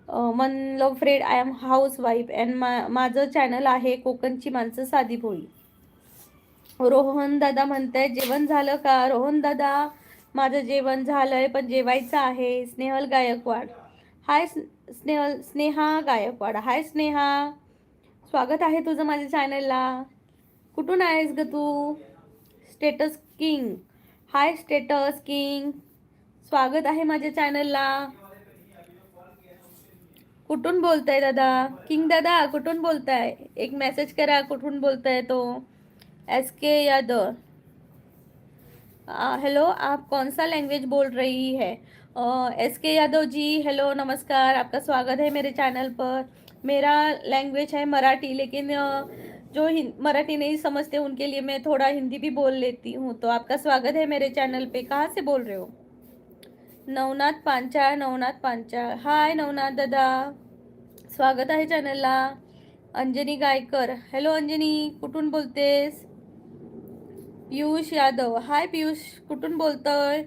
One love friend, I am house wife and माझं channel आहे कोकणची माणसं साधी भोळी. रोहन दादा म्हणताय जेवण झालं का? रोहन दादा, माझं जेवण झालंय पण जेवायचं आहे. स्नेहल गायकवाड, हाय स्नेहा गायकवाड, हाय स्नेहा, स्वागत आहे तुझं माझ्या चॅनलला. कुठून आहेस ग तू? स्टेटस किंग, हाय स्टेटस किंग, स्वागत आहे माझ्या चॅनलला. कुठून बोलताय दादा? किंग दादा कुठून बोलताय? एक मेसेज करा, कुठून बोलताय तो? SK यादव, हेलो, आप कौन सा लैंग्वेज बोल रही है? SK यादव जी, हेलो नमस्कार, आपका स्वागत है मेरे चैनल पर. मेरा लैंग्वेज है मराठी, लेकिन जो मराठी नहीं समझते उनके लिए मैं थोड़ा हिंदी भी बोल लेती हूँ. तो आपका स्वागत है मेरे चैनल पे. कहाँ से बोल रहे हो? नवनाथ पांचाळ, नवनाथ पांचाळ, हाय नवनाथ दादा, स्वागत आहे चॅनलला. अंजनी गायकर, हॅलो अंजनी, कुठून बोलतेस? पियुष यादव, हाय पियुष, कुठून बोलतोय?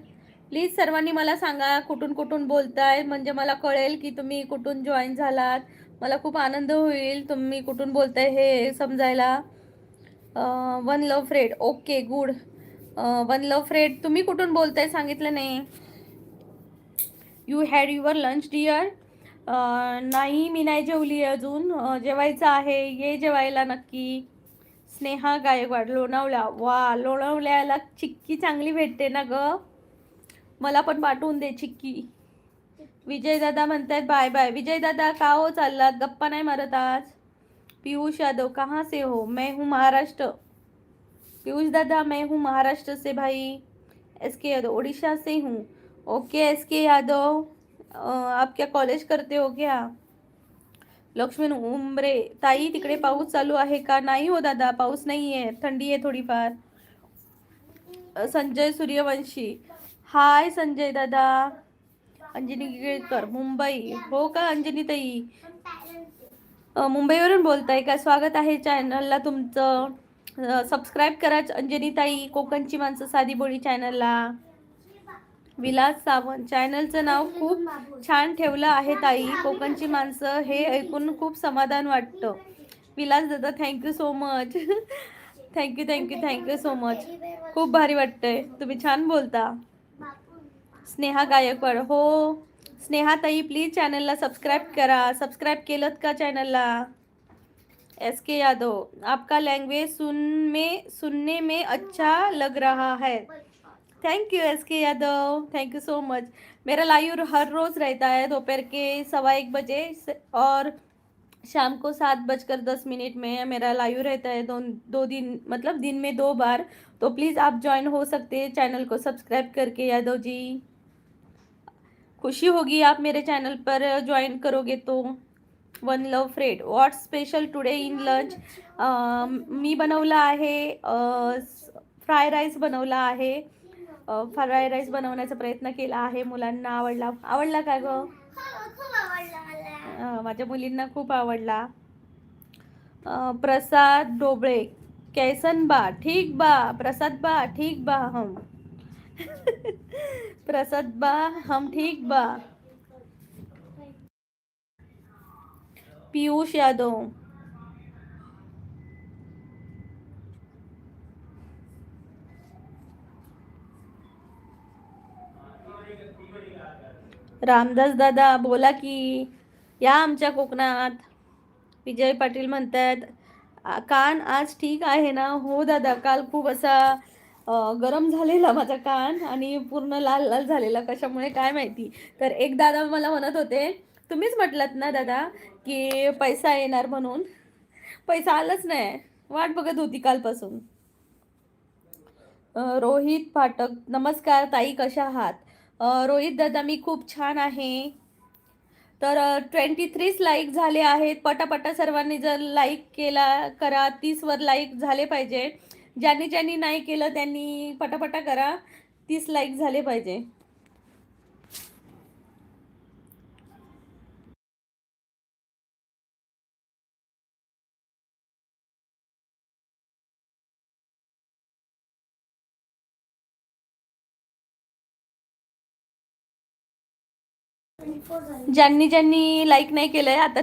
प्लीज सर्वांनी मला सांगा कुठून कुठून बोलताय, म्हणजे मला कळेल की तुम्ही कुठून जॉईन झालात. मला खूप आनंद होईल तुम्ही कुठून बोलताय हे समजायला. One love friend, okay good. One love friend, तुम्ही कुठून बोलताय सांगितलं नाही. You had your lunch dear? नाही, मी नाही जेवली अजून, जेवायचं आहे, ये जेवायला नक्की. स्नेहा गायकवाड, लोणावळा, वा लोणावळ्याला चिक्की चांगली भेटते ना ग, मला पण पाठवून दे चिक्की. विजय दादा म्हणतात बाय बाय. विजय दादा का हो चाललात, गप्पा नाही मारत आज? पीयूष यादव, कहाँ से हो? मैं हूँ महाराष्ट्र. पीयूष दादा, मैं हूँ महाराष्ट्र से भाई. SK यादव, उड़ीसा से हूँ. ओके SK यादव, आप क्या कॉलेज करते हो क्या? लक्ष्मण उमरे, ताई तिकडे पाऊस चालू आहे का? नाही हो दादा, पाऊस नाही आहे, थंडी आहे थोडीफार. संजय सूर्यवंशी, हाय संजय दादा. अंजनी गिळकर, मुंबई, हो का अंजनी ताई? मुंबईवरून बोलताय का? स्वागत आहे चॅनलला तुमचं. सबस्क्राईब करा अंजनी ताई, कोकणची माणसं साधी बोळी चॅनलला. विलास सावंत, चॅनलचं नाव खूप छान ठेवलं आहे ताई, कोकणची माणसं, हे ऐकून खूप समाधान वाटतं. विलास दादा, thank you so much. Thank you thank you thank you so much, खूप भारी वाटतंय, तुम्ही छान बोलता. स्नेहा गायकवाड, हो स्नेहा ताई, प्लीज चॅनलला सबस्क्राईब करा. सबस्क्राईब केलं का चॅनलला? SK यादव, आपका लैंग्वेज सुनने में अच्छा लग रहा है. Thank you SK Yadav, thank you so much. मेरा लाइव हर रोज़ रहता है दोपहर के 1:15 बजे और शाम को 7:10 में मेरा लाइव रहता है. दो दिन, मतलब दिन में 2 बार. तो प्लीज़ आप ज्वाइन हो सकते हैं चैनल को सब्सक्राइब करके. यादव जी, खुशी होगी आप मेरे चैनल पर ज्वाइन करोगे तो. One love friend, what special today in lunch? मी बनवला आहे फ्राय राईस बनवला आहे. फ्राय राईस बनवण्याचा प्रयत्न केला आहे, मुलांना आवडला का ग? माझ्या मुलींना खूप आवडला. प्रसाद डोबळे, कैसन बा? ठीक बा प्रसाद बा, ठीक बा हम. प्रसाद बा, हम ठीक बा. पीयूष यादव, रामदास दादा, बोला की, या आमच्या कोकणात. विजय पाटील म्हणतात कान आज ठीक आहे ना? हो दादा, काल खूप असा गरम झालेला माझा कान आणि पूर्ण लाल लाल झालेला, कशामुळे काय माहिती. तर एक दादा मला म्हणत होते, तुम्हीच म्हटलात ना दादा की पैसा येणार म्हणून, पैसा आलाच नाही, वाट बघत होती कालपासून. रोहित पाठक, नमस्कार ताई, कशा आहात? रोहित दादा, मी खूप छान आहे. तर 23 लाईक झाले आहेत. पटापटा सर्वांनी जर लाईक केला करा, 30वर लाईक झाले पाहिजे. ज्यांनी ज्यांनी नाही केलं त्यांनी पटापटा करा, 30 लाईक झाले पाहिजे. ज्यांनी ज्यांनी लाईक नाही केलंय, आता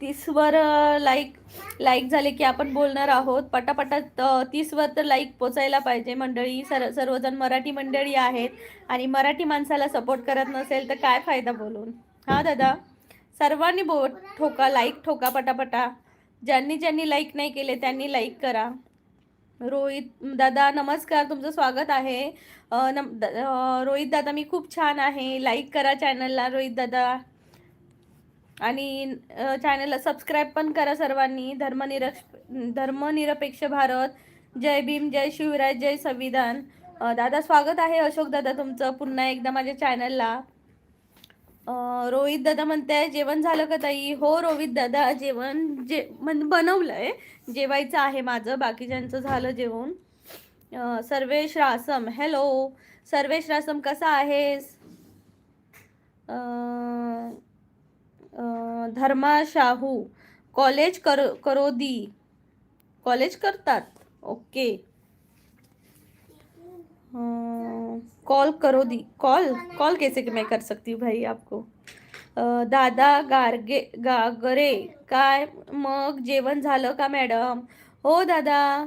30वर लाईक झाले की आपण बोलणार आहोत. पटापटा 30वर तर लाईक पोचायला पाहिजे मंडळी. सर्वजण मराठी मंडळी आहेत आणि मराठी माणसाला सपोर्ट करत नसेल तर काय फायदा बोलून. हा दादा, सर्वांनी ठोका, लाईक ठोका पटापटा. ज्यांनी ज्यांनी लाईक नाही केले त्यांनी लाईक करा. रोहित दादा नमस्कार, तुमचं स्वागत आहे. रोहित दादा मी खूप छान आहे. लाईक करा चॅनलला रोहित दादा, आणि चॅनलला सबस्क्राईब पण करा सर्वांनी. धर्मनिरपेक्ष भारत, जय भीम, जय शिवराय, जय संविधान. दादा स्वागत आहे अशोक दादा तुमचं पुन्हा एकदा माझ्या चॅनलला. रोहित दादा म्हणताय जेवण झालं का ताई? हो रोहित दादा, जेवण बनवलंय, जेवायचं आहे माझं, बाकीच्यांचं झालं जेवण. सर्वेश रासम, हॅलो सर्वेश रासम, कसा आहेस? धर्मा शाहू, कॉलेज करोदी, कॉलेज करतात, ओके. कॉल करो दी, कॉल कैसे मैं कर सकती हूँ भाई आपको. दादा गागरे, काय मग जेवण झालं का मॅडम? हो दादा,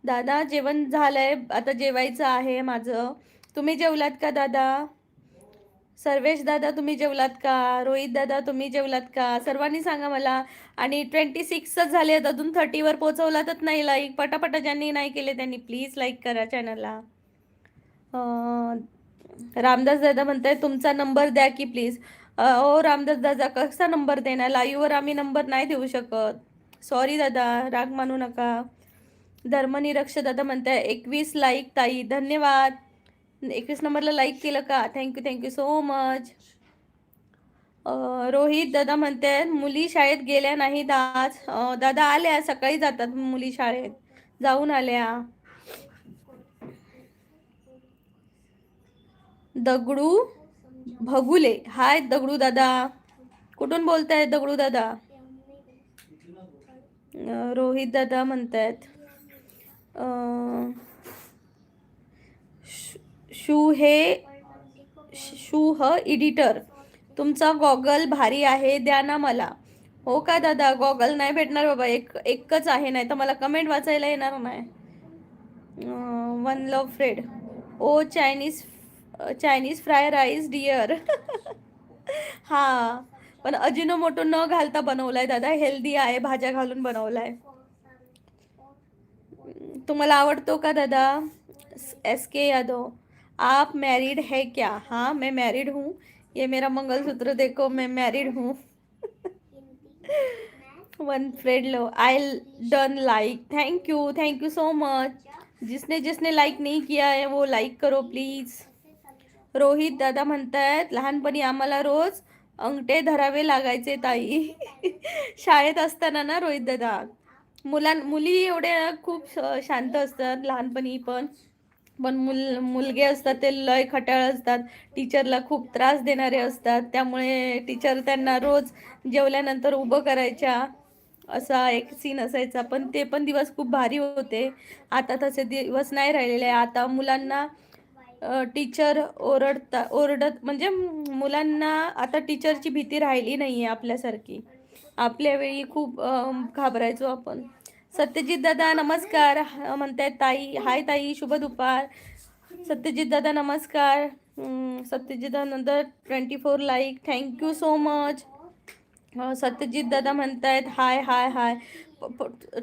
दादा जेवण झालंय, आता जेवायचं आहे माझं. तुम्ही जेवलात का दादा? सर्वेश दादा तुम्ही जेवलात का? रोहित दादा तुम्ही जेवलात का? सर्वांनी सांगा मला. आणि 26 झाले, अजून 30वर पोहोचवलातच नाही लाईक. पटापटा ज्यांनी नाही केले त्यांनी प्लीज लाईक करा चॅनलला. रामदास दादा म्हणताय तुमचा नंबर द्या की प्लीज. ओ रामदास दादा, कसा नंबर देणार? लाईव्हवर आम्ही नंबर नाही देऊ शकत, सॉरी दादा, राग मानू नका. धर्मनिरक्ष दादा म्हणताय 21 लाईक ताई, धन्यवाद. 21 नंबरला लाईक केलं का? Thank you so much. रोहित दादा म्हणते मुली शाळेत गेल्या नाहीत आज. दादा आल्या, सकाळी जातात मुली शाळेत, जाऊन आल्या. दगडू भगुले, हाय दगडू दादा, कुठून बोलताय दगडू दादा? रोहित दादा म्हणतायत शू एडिटर, तुमचा गॉगल भारी आहे, द्या ना मला. हो का दादा, गॉगल नाही भेटणार बाबा, एकच आहे, नाही तर मला कमेंट वाचायला येणार नाही. वन लव फ्रेड, ओ चायनीज फ्राय राईस डिअर. हा, पण अजिनोमोटो न घालता बनवलाय दादा, हेल्दी आहे, भाज्या घालून बनवलाय. तुम्हाला आवडतो का दादा? SK यादव, आप मैरिड है क्या? हाँ मैं मैरिड हूँ, ये मेरा मंगलसूत्र देखो, मैं मैरिड हूँ. One friend low, I done like, thank you so much. जिसने जिसने लाईक नहीं किया है वो लाईक करो प्लीज. रोहित दादा म्हणतायत लहानपणी आम्हाला रोज अंगठे धरावे लागायचे ताई. शाळेत असताना ना रोहित दादा, मुली एवढ्या खूप शांत असतात लहानपणी, पण मुलगे असतात ते लय खट्याळ असतात, टीचरला खूप त्रास देणारे असतात. त्यामुळे टीचर त्यांना रोज जेवल्यानंतर उभं करायच्या, असा एक सीन असायचा. पण ते पण दिवस खूप भारी होते. आता तसे दिवस नाही राहिलेले. आता मुलांना टीचर ओरडत, म्हणजे मुलांना आता टीचरची भीती राहिली नाहीये आपल्यासारखी. आपल्या वेळी खूप घाबरायचो आपण. सत्यजित दादा नमस्कार म्हणतायत ताई, हाय ताई, शुभ दुपार. सत्यजित दादा नमस्कार. सत्यजित नंतर 24 like, thank you so much. Satyajit दादा म्हणतायत हाय हाय हाय.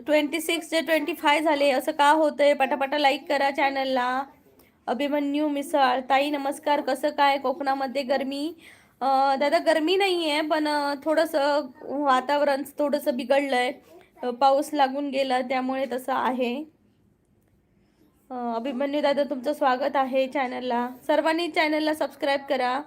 26 ते 25 झाले, असं का होतंय? पटापटा लाईक करा चॅनलला. अभिमन्यू मिसाळ, ताई नमस्कार, कसं काय कोकणामध्ये गरमी? दादा गरमी नाही आहे, पण थोडंसं वातावरण थोडंसं बिघडलंय, पाऊस लागून गेला त्यामुळे तसं आहे. अभिमन्यू दादा तुमचं स्वागत आहे चॅनलला. सर्वांनी चॅनलला सबस्क्राईब करा.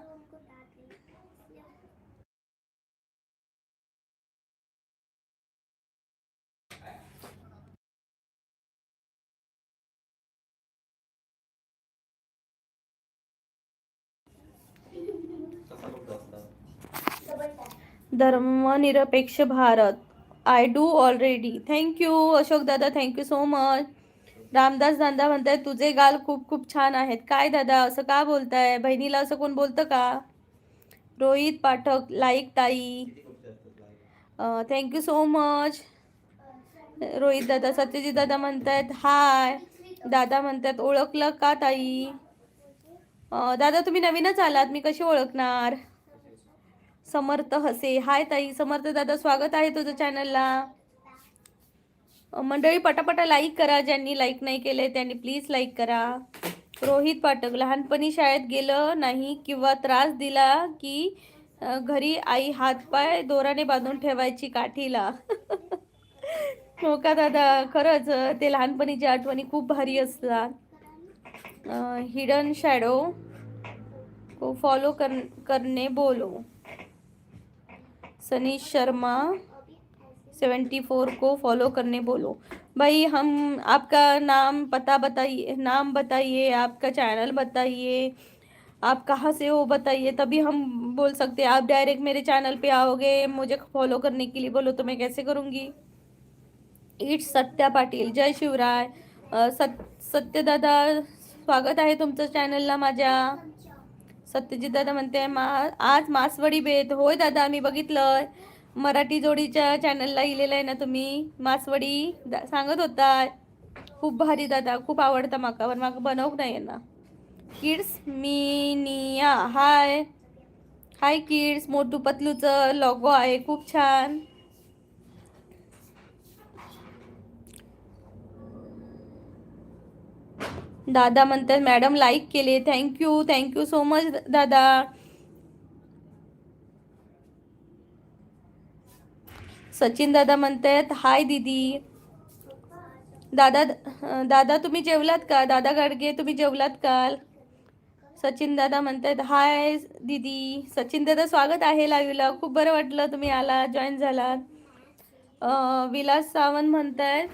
धर्मनिरपेक्ष Bharat, I do already. Thank you Ashok दादा, थँक्यू सो मच. रामदास दादा म्हणताय तुझे गाल खूप खूप छान आहेत. काय दादा असं का बोलताय? बहिणीला असं कोण बोलतं का? रोहित पाठक लाईक ताई, थँक्यू सो मच. रोहित दादा, सत्यजित दादा म्हणतायत हाय. दादा म्हणतात ओळखलं का ताई? दादा तुम्ही नवीनच आलात, मी कशी ओळखणार? समर्थ हसे, हाय ताई. समर्थ दादा स्वागत आहे तुझं चॅनलला. मंडळी पटापटा लाईक करा, ज्यांनी लाईक नाही केले त्यांनी प्लीज लाईक करा. रोहित पाठक, लहानपणी शाळेत गेलं नाही किंवा त्रास दिला की घरी आई हातपाय दोराने बांधून ठेवायची काठीला. हो का दादा, खरंच ते लहानपणीच्या आठवणी खूप भारी असतात. हिडन शॅडो को फॉलो करने बोलो. सनीश शर्मा 74 को फॉलो करने बोलो. भाई हम आपका नाम पता बताइए, नाम बताइए, आपका चैनल बताइए, आप कहाँ से हो बताइए, तभी हम बोल सकते हैं. आप डायरेक्ट मेरे चैनल पे आओगे मुझे फॉलो करने के लिए बोलो तो मैं कैसे करूँगी? इट्स सत्या पाटील, जय शिवराय. सत्यदादा स्वागत आहे तुमचं चॅनलला माझ्या. सत्यजित दादा म्हणते आज मासवडी बेत. होय दादा, मी बघितलंय मराठी जोडीच्या चॅनलला लिहिलेलं आहे ना तुम्ही. मासवडी सांगत होता, खूप भारी दादा, खूप आवडतं माका, पण माका बनवूक नाही ना. किड्स मिनिया, हाय हाय किड्स. मोटू पतलूचं लोगो आहे, खूप छान. दादा म्हणतात मॅडम लाईक केले, थँक्यू थँक्यू सो मच दादा. सचिन दादा म्हणतात हाय दीदी. दादा दादा तुम्ही जेवलात का? दादा गाडगे तुम्ही जेवलात काल? सचिन दादा म्हणतात हाय दीदी. सचिन दादा स्वागत आहे लाईव्हला, खूप बरं वाटलं तुम्ही आला, जॉईन झालात. विलास सावंत म्हणतायत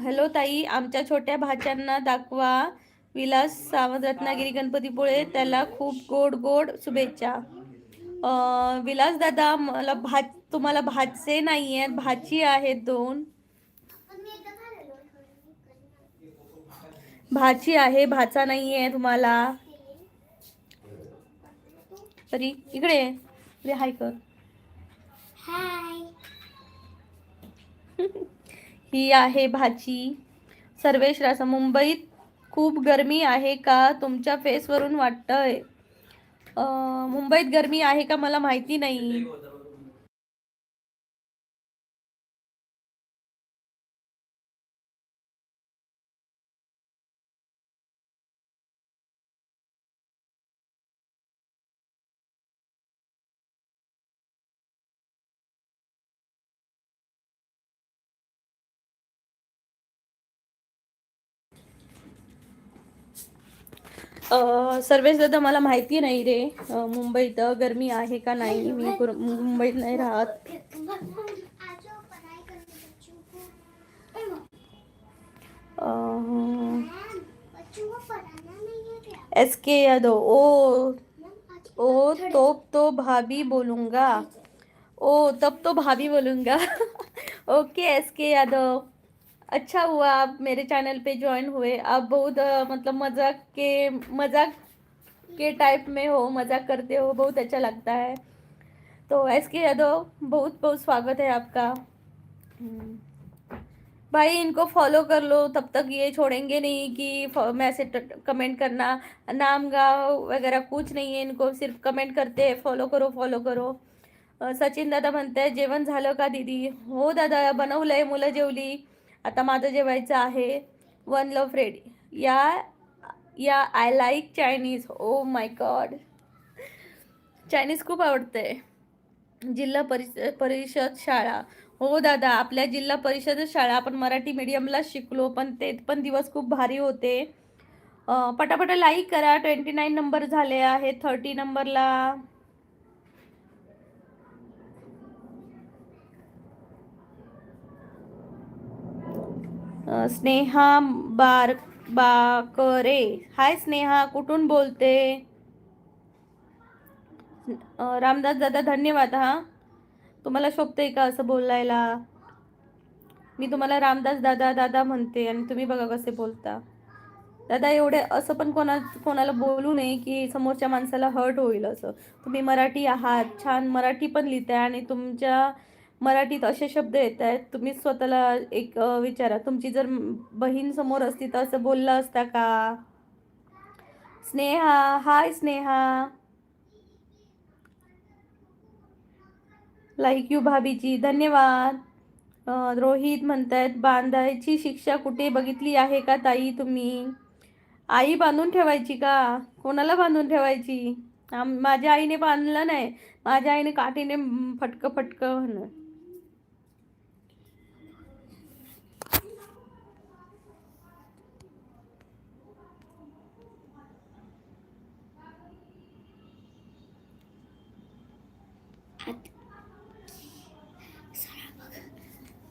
हॅलो ताई, आमच्या छोट्या भाच्यांना दाखवा. विलास सावंत, रत्नागिरी गणपतीपुळे, त्याला खूप गोड गोड शुभेच्छा. विलास दादा, मला तुम्हाला भाचे नाही आहेत, भाची आहेत 2. भाची आहे, भाचा नाही आहे तुम्हाला. तरी इकडे हाय कर. हाय. ही आहे भाची. सर्वेश रासा, मुंबईत खूप गरमी आहे का? तुमच्या फेसवरून वाटतंय. मुंबईत गरमी आहे का मला माहिती नाही. सर्वेश दादा मला माहिती नाही रे, मुंबईत गरमी आहे का नाही. मी मुंबईत नाही राहत. SK यादव, ओ तो भाभी बोलूंगा. ओ तब तो भाभी बोलूंगा. ओके SK यादव, अच्छा हुआ आप मेरे चैनल पे ज्वाइन हुए. आप बहुत मतलब मजाक के टाइप में हो, मजाक करते हो, बहुत अच्छा लगता है. तो SK यादव बहुत बहुत स्वागत है आपका. भाई इनको फॉलो कर लो, तब तक ये छोड़ेंगे नहीं कि मैसेज कमेंट करना, नाम गाँव वगैरह कुछ नहीं है इनको, सिर्फ कमेंट करते हैं फॉलो करो फॉलो करो. सचिन दादा म्हणताय जेवण झालं का दीदी? हो दादा, बनवलंय, मुलं जेवली, आता माझं जेवायचं आहे. वन लव रेडी. या I like Chinese. O my god, Chinese खूप आवडतंय. जिल्हा परिषद शाळा. हो दादा, आपल्या जिल्हा परिषद शाळा, आपण मराठी मीडियमला शिकलो, पण ते पण दिवस खूप भारी होते. पटापटा लाईक करा. 29 नंबर झाले आहे, 30 नंबरला. स्नेहा बाकरे, हाय स्नेहा, कुठून बोलते? रामदास दादा धन्यवाद. हा, तुम्हाला शोभतंय का असं बोलायला? मी तुम्हाला रामदास दादा दादा म्हणते आणि तुम्ही बघा कसे बोलता. दादा एवढे असं पण कोणाला बोलू नये की समोरच्या माणसाला हर्ट होईल असं. तुम्ही मराठी आहात, छान मराठी पण लिहिताय आणि तुमच्या मराठीत असे शब्द येत आहेत. तुम्ही स्वतःला एक विचारा, तुमची जर बहीण समोर असती तर असं बोलला असता का? स्नेहा, हाय स्नेहा. लाईक यू भाभीजी, धन्यवाद. रोहित म्हणतायत बांधायची शिक्षा कुठे बघितली आहे का ताई तुम्ही? आई बांधून ठेवायची का? कोणाला बांधून ठेवायची? माझ्या आईने बांधलं नाही. माझ्या आईने काठीने फटक फटक म्हण.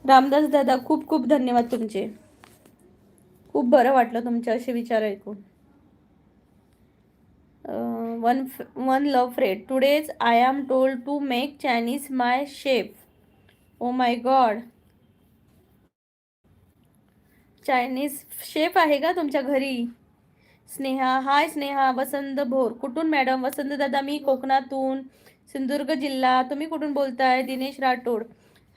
रामदास दादा खूप खूप धन्यवाद तुमचे. खूप बरं वाटलं तुमचे असे विचार ऐकून. One love friend today's I am told to make Chinese my chef. Oh my god, Chinese chef आहे का तुमच्या घरी? स्नेहा, हाय स्नेहा. वसंत भोर, कुठून मॅडम? वसंत दादा, मी कोकणातून, सिंधुदुर्ग जिल्हा. तुम्ही कुठून बोलताय? दिनेश राठोड,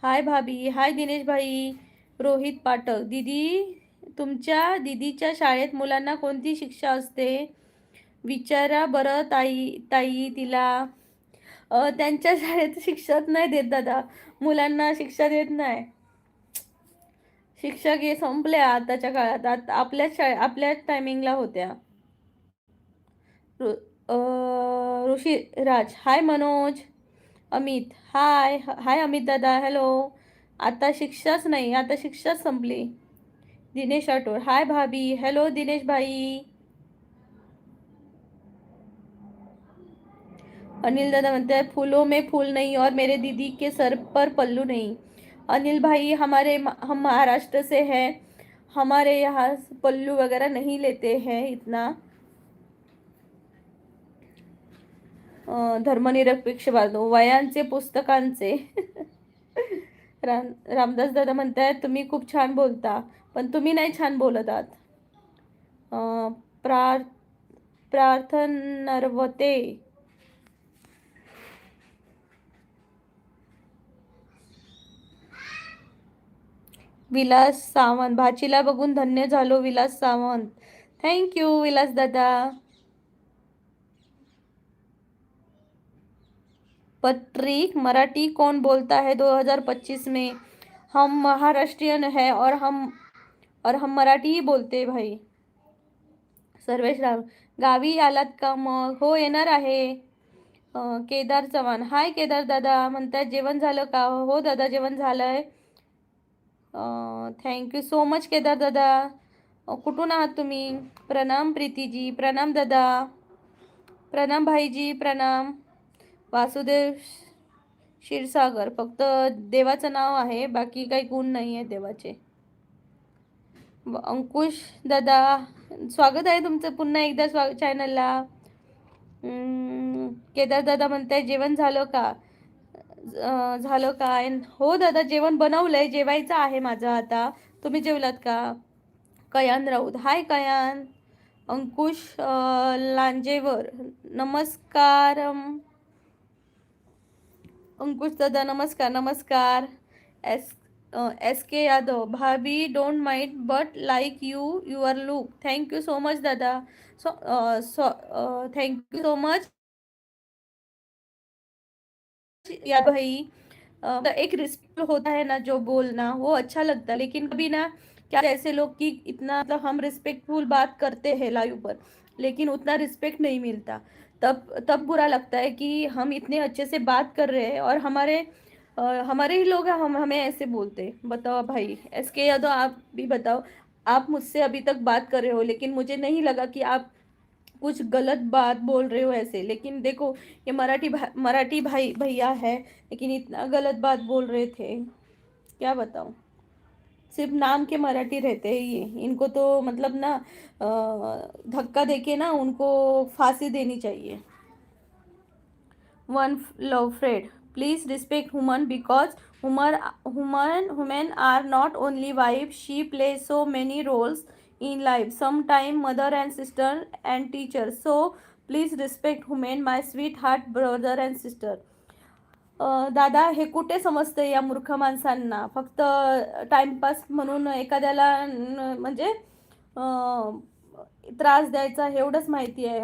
हाय भाभी. हाय दिनेश भाई. रोहित पाठक, दीदी तुमच्या दीदीच्या शाळेत मुलांना कोणती शिक्षा असते विचारा बरं ताई ताई तिला. त्यांच्या शाळेत शिक्षक नाही देत दादा, मुलांना शिक्षा देत नाही. शिक्षक हे संपल्या आताच्या काळात. आता आपल्याच टायमिंगला होत्या. ऋषिराज, हाय मनोज. अमित, हाय हाय अमित दादा, हॅलो. आता शिक्षाच नाही, आता शिक्षाच संपली. दिनेश राठोड, हाय भाभी, हॅलो दिनेश भाई. अनिल दादा म्हणते हैं फूलों में फूल नहीं और मेरे दीदी के सर पर पल्लू नहीं. अनिल भाई, हम महाराष्ट्र से हैं, हमारे यहाँ पल्लू वगैरह नहीं लेते हैं इतना. धर्मनिरपेक्ष बाजू वयांचे पुस्तकांचे. रामदास दादा म्हणतायत तुम्ही खूप छान बोलता, पण तुम्ही नाही छान बोलत आहात. प्रार्थनर्वते, विलास सावंत, भाचीला बघून धन्य झालो विलास सावंत. थँक्यू विलास दादा. पत्रिक मराठी कौन बोलता है 2025 में? हम महाराष्ट्रीयन है और हम मराठी ही बोलते भाई. सर्वेश राव, गावी आलात का मग? हो येणार आहे. केदार चव्हाण, हाय केदार दादा. म्हणतात जेवण झालं का? हो दादा जेवण झालंय. थँक्यू सो मच केदार दादा. कुठून आहात तुम्ही? प्रणाम प्रीतीजी, प्रणाम दादा, प्रणाम भाईजी, प्रणाम. वासुदेव क्षीरसागर, फक्त देवाचं नाव आहे, बाकी काही गुण नाही आहे देवाचे. अंकुश दादा, स्वागत आहे तुमचं पुन्हा एकदा चॅनलला. केदार दादा म्हणताय जेवण झालं का? झालं काय? हो दादा जेवण बनवलंय, जेवायचं आहे माझं आता. तुम्ही जेवलात का? कयान राऊत, हाय कयान. अंकुश लांजेवर, नमस्कार. अंकुश दादा नमस्कार नमस्कार. S K Yadav, Bhabhi don't mind but like your look. Thank you so much दादा. थँक्यू सो मच या भाई. एक रिस्पेक्ट होता है ना, जो बोलना वो अच्छा लगता है, लेकिन कभी ना क्या ऐसे लोग कि इतना मतलब हम रिस्पेक्टफुल बात करते हैं लाइव पर, लेकिन उतना रिस्पेक्ट नहीं मिलता. तब बुरा लगता है कि हम इतने अच्छे से बात कर रहे हैं और हमारे ही लोग हैं, हम हमें ऐसे बोलते. बताओ भाई. SK यादव, आप भी बताओ. आप मुझसे अभी तक बात कर रहे हो, लेकिन मुझे नहीं लगा कि आप कुछ गलत बात बोल रहे हो ऐसे. लेकिन देखो ये मराठी भाई भैया है, लेकिन इतना गलत बात बोल रहे थे, क्या बताऊं. सिर्फ नाम के मराठी रहते हैं ये. इनको तो मतलब ना धक्का देके ना उनको फांसी देनी चाहिए. One love friend, please respect woman because women are not only wives, she plays so many roles in life. Sometime mother and sister and teacher. So please respect women, my sweetheart brother and sister. दादा, हे कुठे समजतं या मूर्ख माणसांना? फक्त timepass म्हणून एखाद्याला म्हणजे त्रास द्यायचा एवढंच माहिती आहे.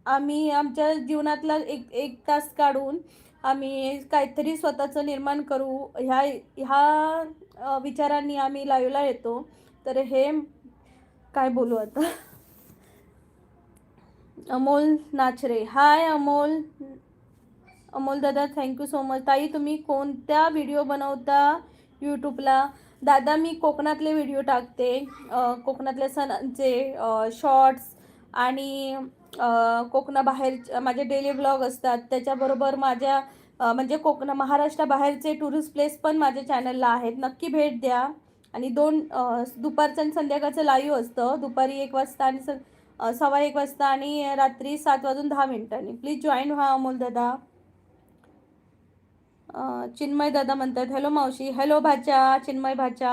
आम्ही आमच्या जीवनातला एक एक तास काढून आम्ही काहीतरी स्वतःचं निर्माण करू ह्या विचारांनी आम्ही लाईव्हला येतो. तर हे काय बोलू आता. अमोल नाचरे, हाय अमोल. अमोल दादा, थँक्यू सो मच. ताई, तुम्ही कोणत्या व्हिडिओ बनवता यूट्यूबला? दादा, मी कोकणातले व्हिडिओ टाकते, कोकणातल्या सणांचे शॉर्ट्स आणि कोकणाबाहेर माझे डेली व्लॉग असतात. त्याच्याबरोबर माझ्या म्हणजे महाराष्ट्राबाहेरचे टुरिस्ट प्लेस पण माझ्या चॅनलला आहेत. नक्की भेट द्या. आणि दुपारचं आणि संध्याकाळचं लाईव्ह असतं, दुपारी 1 वाजता आणि 1:15 वाजता आणि रात्री 7:10. प्लीज जॉईन व्हा अमोल दादा. चिन्मय दादा म्हणतात हॅलो मावशी. हॅलो भाच्या, चिन्मय भाच्या.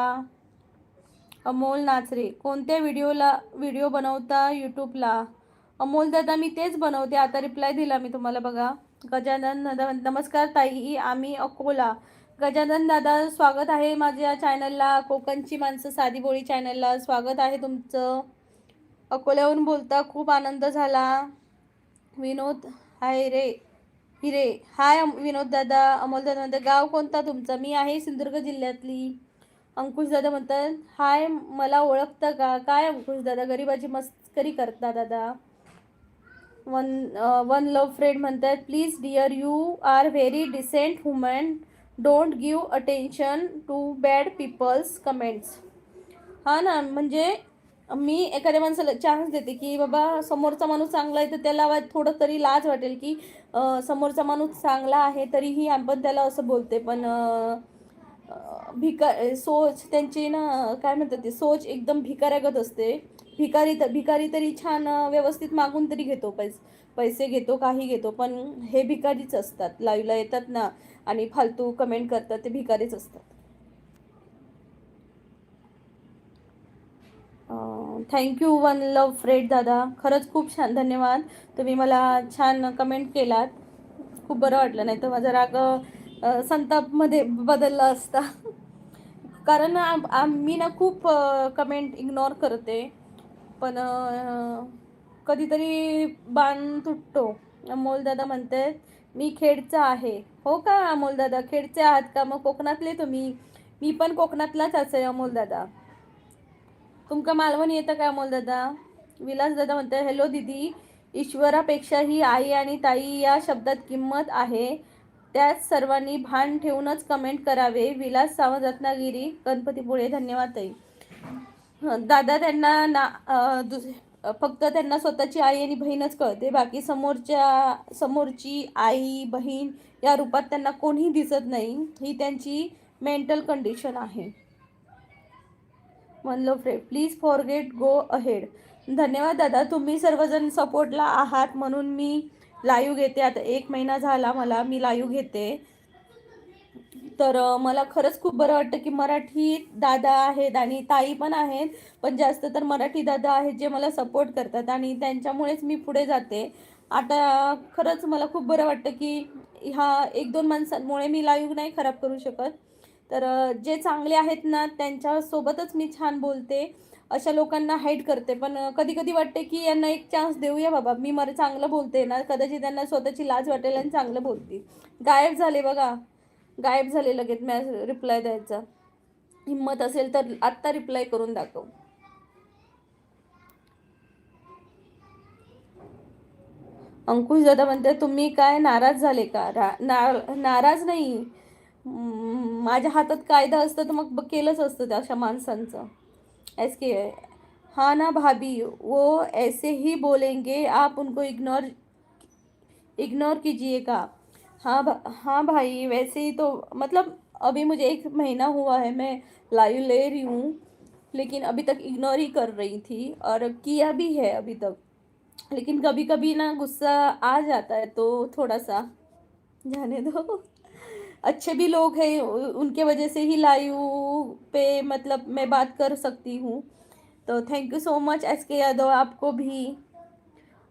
अमोल नाचरे, कोणत्या व्हिडिओ बनवता यूट्यूबला? अमोल दादा, मी तेच बनवते. आता रिप्लाय दिला मी तुम्हाला बघा. गजानन दादा, नमस्कार ताई, आम्ही अकोला. गजानन दादा, स्वागत आहे माझ्या चॅनलला, कोकणची माणसं साधीभोळी चॅनलला स्वागत आहे तुमचं. अकोल्याहून बोलता, खूप आनंद झाला. विनोद हाय रे हिरे, हाय विनोद दादा. अमोल दादा म्हणतात गाव कोणता तुमचं? मी आहे सिंधुदुर्ग जिल्ह्यातली. अंकुश दादा म्हणतात हाय, मला ओळखतं का? काय अंकुश दादा, गरिबाची मस्करी करता दादा. वन लव फ्रेंड म्हणतात please dear, you are very decent woman, don't give attention to bad peoples comments. हा ना, म्हणजे मी एखाद्या माणसाला चान्स देते की बाबा समोरचा माणूस चांगला आहे तर त्याला थोडं तरी लाज वाटेल की समोरचा माणूस चांगला आहे तरीही आपण त्याला असं बोलते. पण सोच त्यांची ना, काय म्हणतात ते, सोच एकदम भिकाऱ्यागत असते. भिकारी तरी छान व्यवस्थित मागून तरी घेतो, पैसे घेतो, काही घेतो. पण हे भिकारीच असतात, लाईव्हला येतात ना आणि फालतू कमेंट करतात, ते भिकारीच असतात. थँक्यू वन लव फ्रेंड दादा, खरंच खूप छान, धन्यवाद. तुम्ही मला छान कमेंट केलात, खूप बरं वाटलं. नाही तर माझा राग संतापमध्ये बदलला असता. कारण मी ना खूप कमेंट इग्नोर करते, पण कधीतरी बाण तुटतो. अमोल दादा म्हणतात मी खेडचा आहे. हो का अमोल दादा, खेडचे आहात का? मग कोकणातले तुम्ही? मी पण कोकणातलाच असेल अमोल दादा. तुमका मालवण येतं का अमोल दादा? विलास दादा म्हणतात हॅलो दीदी, ईश्वरापेक्षाही आई आणि ताई या शब्दात किंमत आहे, त्यात सर्वांनी भान ठेवूनच कमेंट करावे. विलास सावंत, रत्नागिरी, गणपतीपुळे. धन्यवाद ताई. दादा, त्यांना फक्त त्यांना स्वतःची आई आणि बहीणच कळते, बाकी समोरची आई बहीण या रूपात त्यांना कोणीही दिसत नाही. ही त्यांची मेंटल कंडिशन आहे. One love friend, please forget, go ahead. धन्यवाद दादा, तुम्ही सर्वजण सपोर्टला आहात म्हणून मी लाईव्ह घेते. आता 1 महिना झाला मी लाईव्ह घेते. तर मला खरंच खूप बरं वाटतं की मराठी दादा आहेत आणि ताई पण आहेत, पण जास्त तर मराठी दादा आहेत जे मला सपोर्ट करतात आणि त्यांच्यामुळेच मी पुढे जाते. आता खरंच मला खूप बरं वाटतं की ह्या 1-2 माणसांमुळे मी लाईव्ह नाही खराब करू शकत. तर जे चांगले आहेत ना त्यांच्यासोबतच मी छान बोलते, अशा लोकांना हाईट करते. पण कधी कधी वाटते की यांना एक चान्स देऊया बाबा, मी मला चांगलं बोलते ना, कदाचित त्यांना स्वतःची लाज वाटेल आणि चांगलं बोलते. गायब झाले बघा, गायब झाले लगेच रिप्लाय द्यायचा. हिम्मत असेल तर आत्ता रिप्लाय करून दाखव. अंकुश दादा म्हणते तुम्ही काय नाराज झाले का? नाराज नाही, माझ्या हातात कायदा असतं तर मग केलंच असतं त्या अशा माणसांचं. ऐसे हाँ ना भाभी, वो ऐसे ही बोलेंगे, आप उनको इग्नोर कीजिएगा. हाँ भाई, वैसे ही तो मतलब अभी मुझे 1 महीना हुआ है मैं लाइव ले रही हूँ, लेकिन अभी तक इग्नोर ही कर रही थी और किया भी है अभी तक. लेकिन कभी कभी ना गुस्सा आ जाता है तो थोड़ा सा जाने दो. अच्छे भी लोग हैं, उनके वजह से ही लाइव पे मतलब मैं बात कर सकती हूँ. तो thank you so much SK Yadav, आपको भी.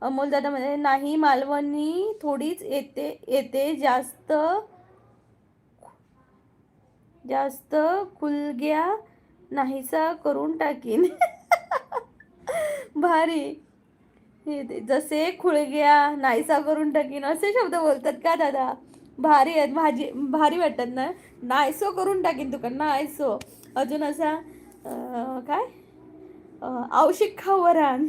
अमोल दादा म्हणजे नाही, मालवणी थोडीच येते येते, जास्त जास्त खुलग्या नाहीसा करून टाकीन. भारी. जसे खुळग्या नाहीसा करून टाकीन असे शब्द बोलतात का दादा? भारी आहेत, भारी वाटतात ना. नाहीसो करून टाकीन तुका, नाहीसो. अजून असा काय, औशिक खावरान.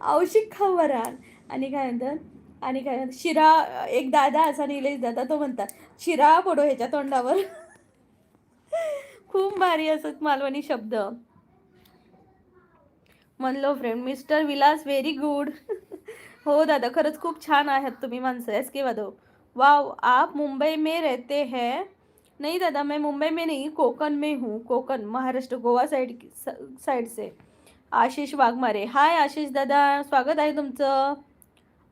औशिक खावरान. आणि काय म्हणतात, आणि काय म्हणतात, शिरा. एक दादा असा, निलेश दादा, तो म्हणतात शिरा पडो ह्याच्या तोंडावर. खूप भारी असत मालवणी शब्द. म्हणलो friend mister Vilas very good. हो दादा, खरंच खूप छान आहात तुम्ही माणसं. SK यादव, वाव आप मुंबई में रहते हैं? नहीं दादा, मैं मुंबई में नहीं, कोकण में हूँ. कोकण, महाराष्ट्र, गोवा साइड से. आशिष वाघमारे, हाय आशिष दादा, स्वागत आहे तुमचं.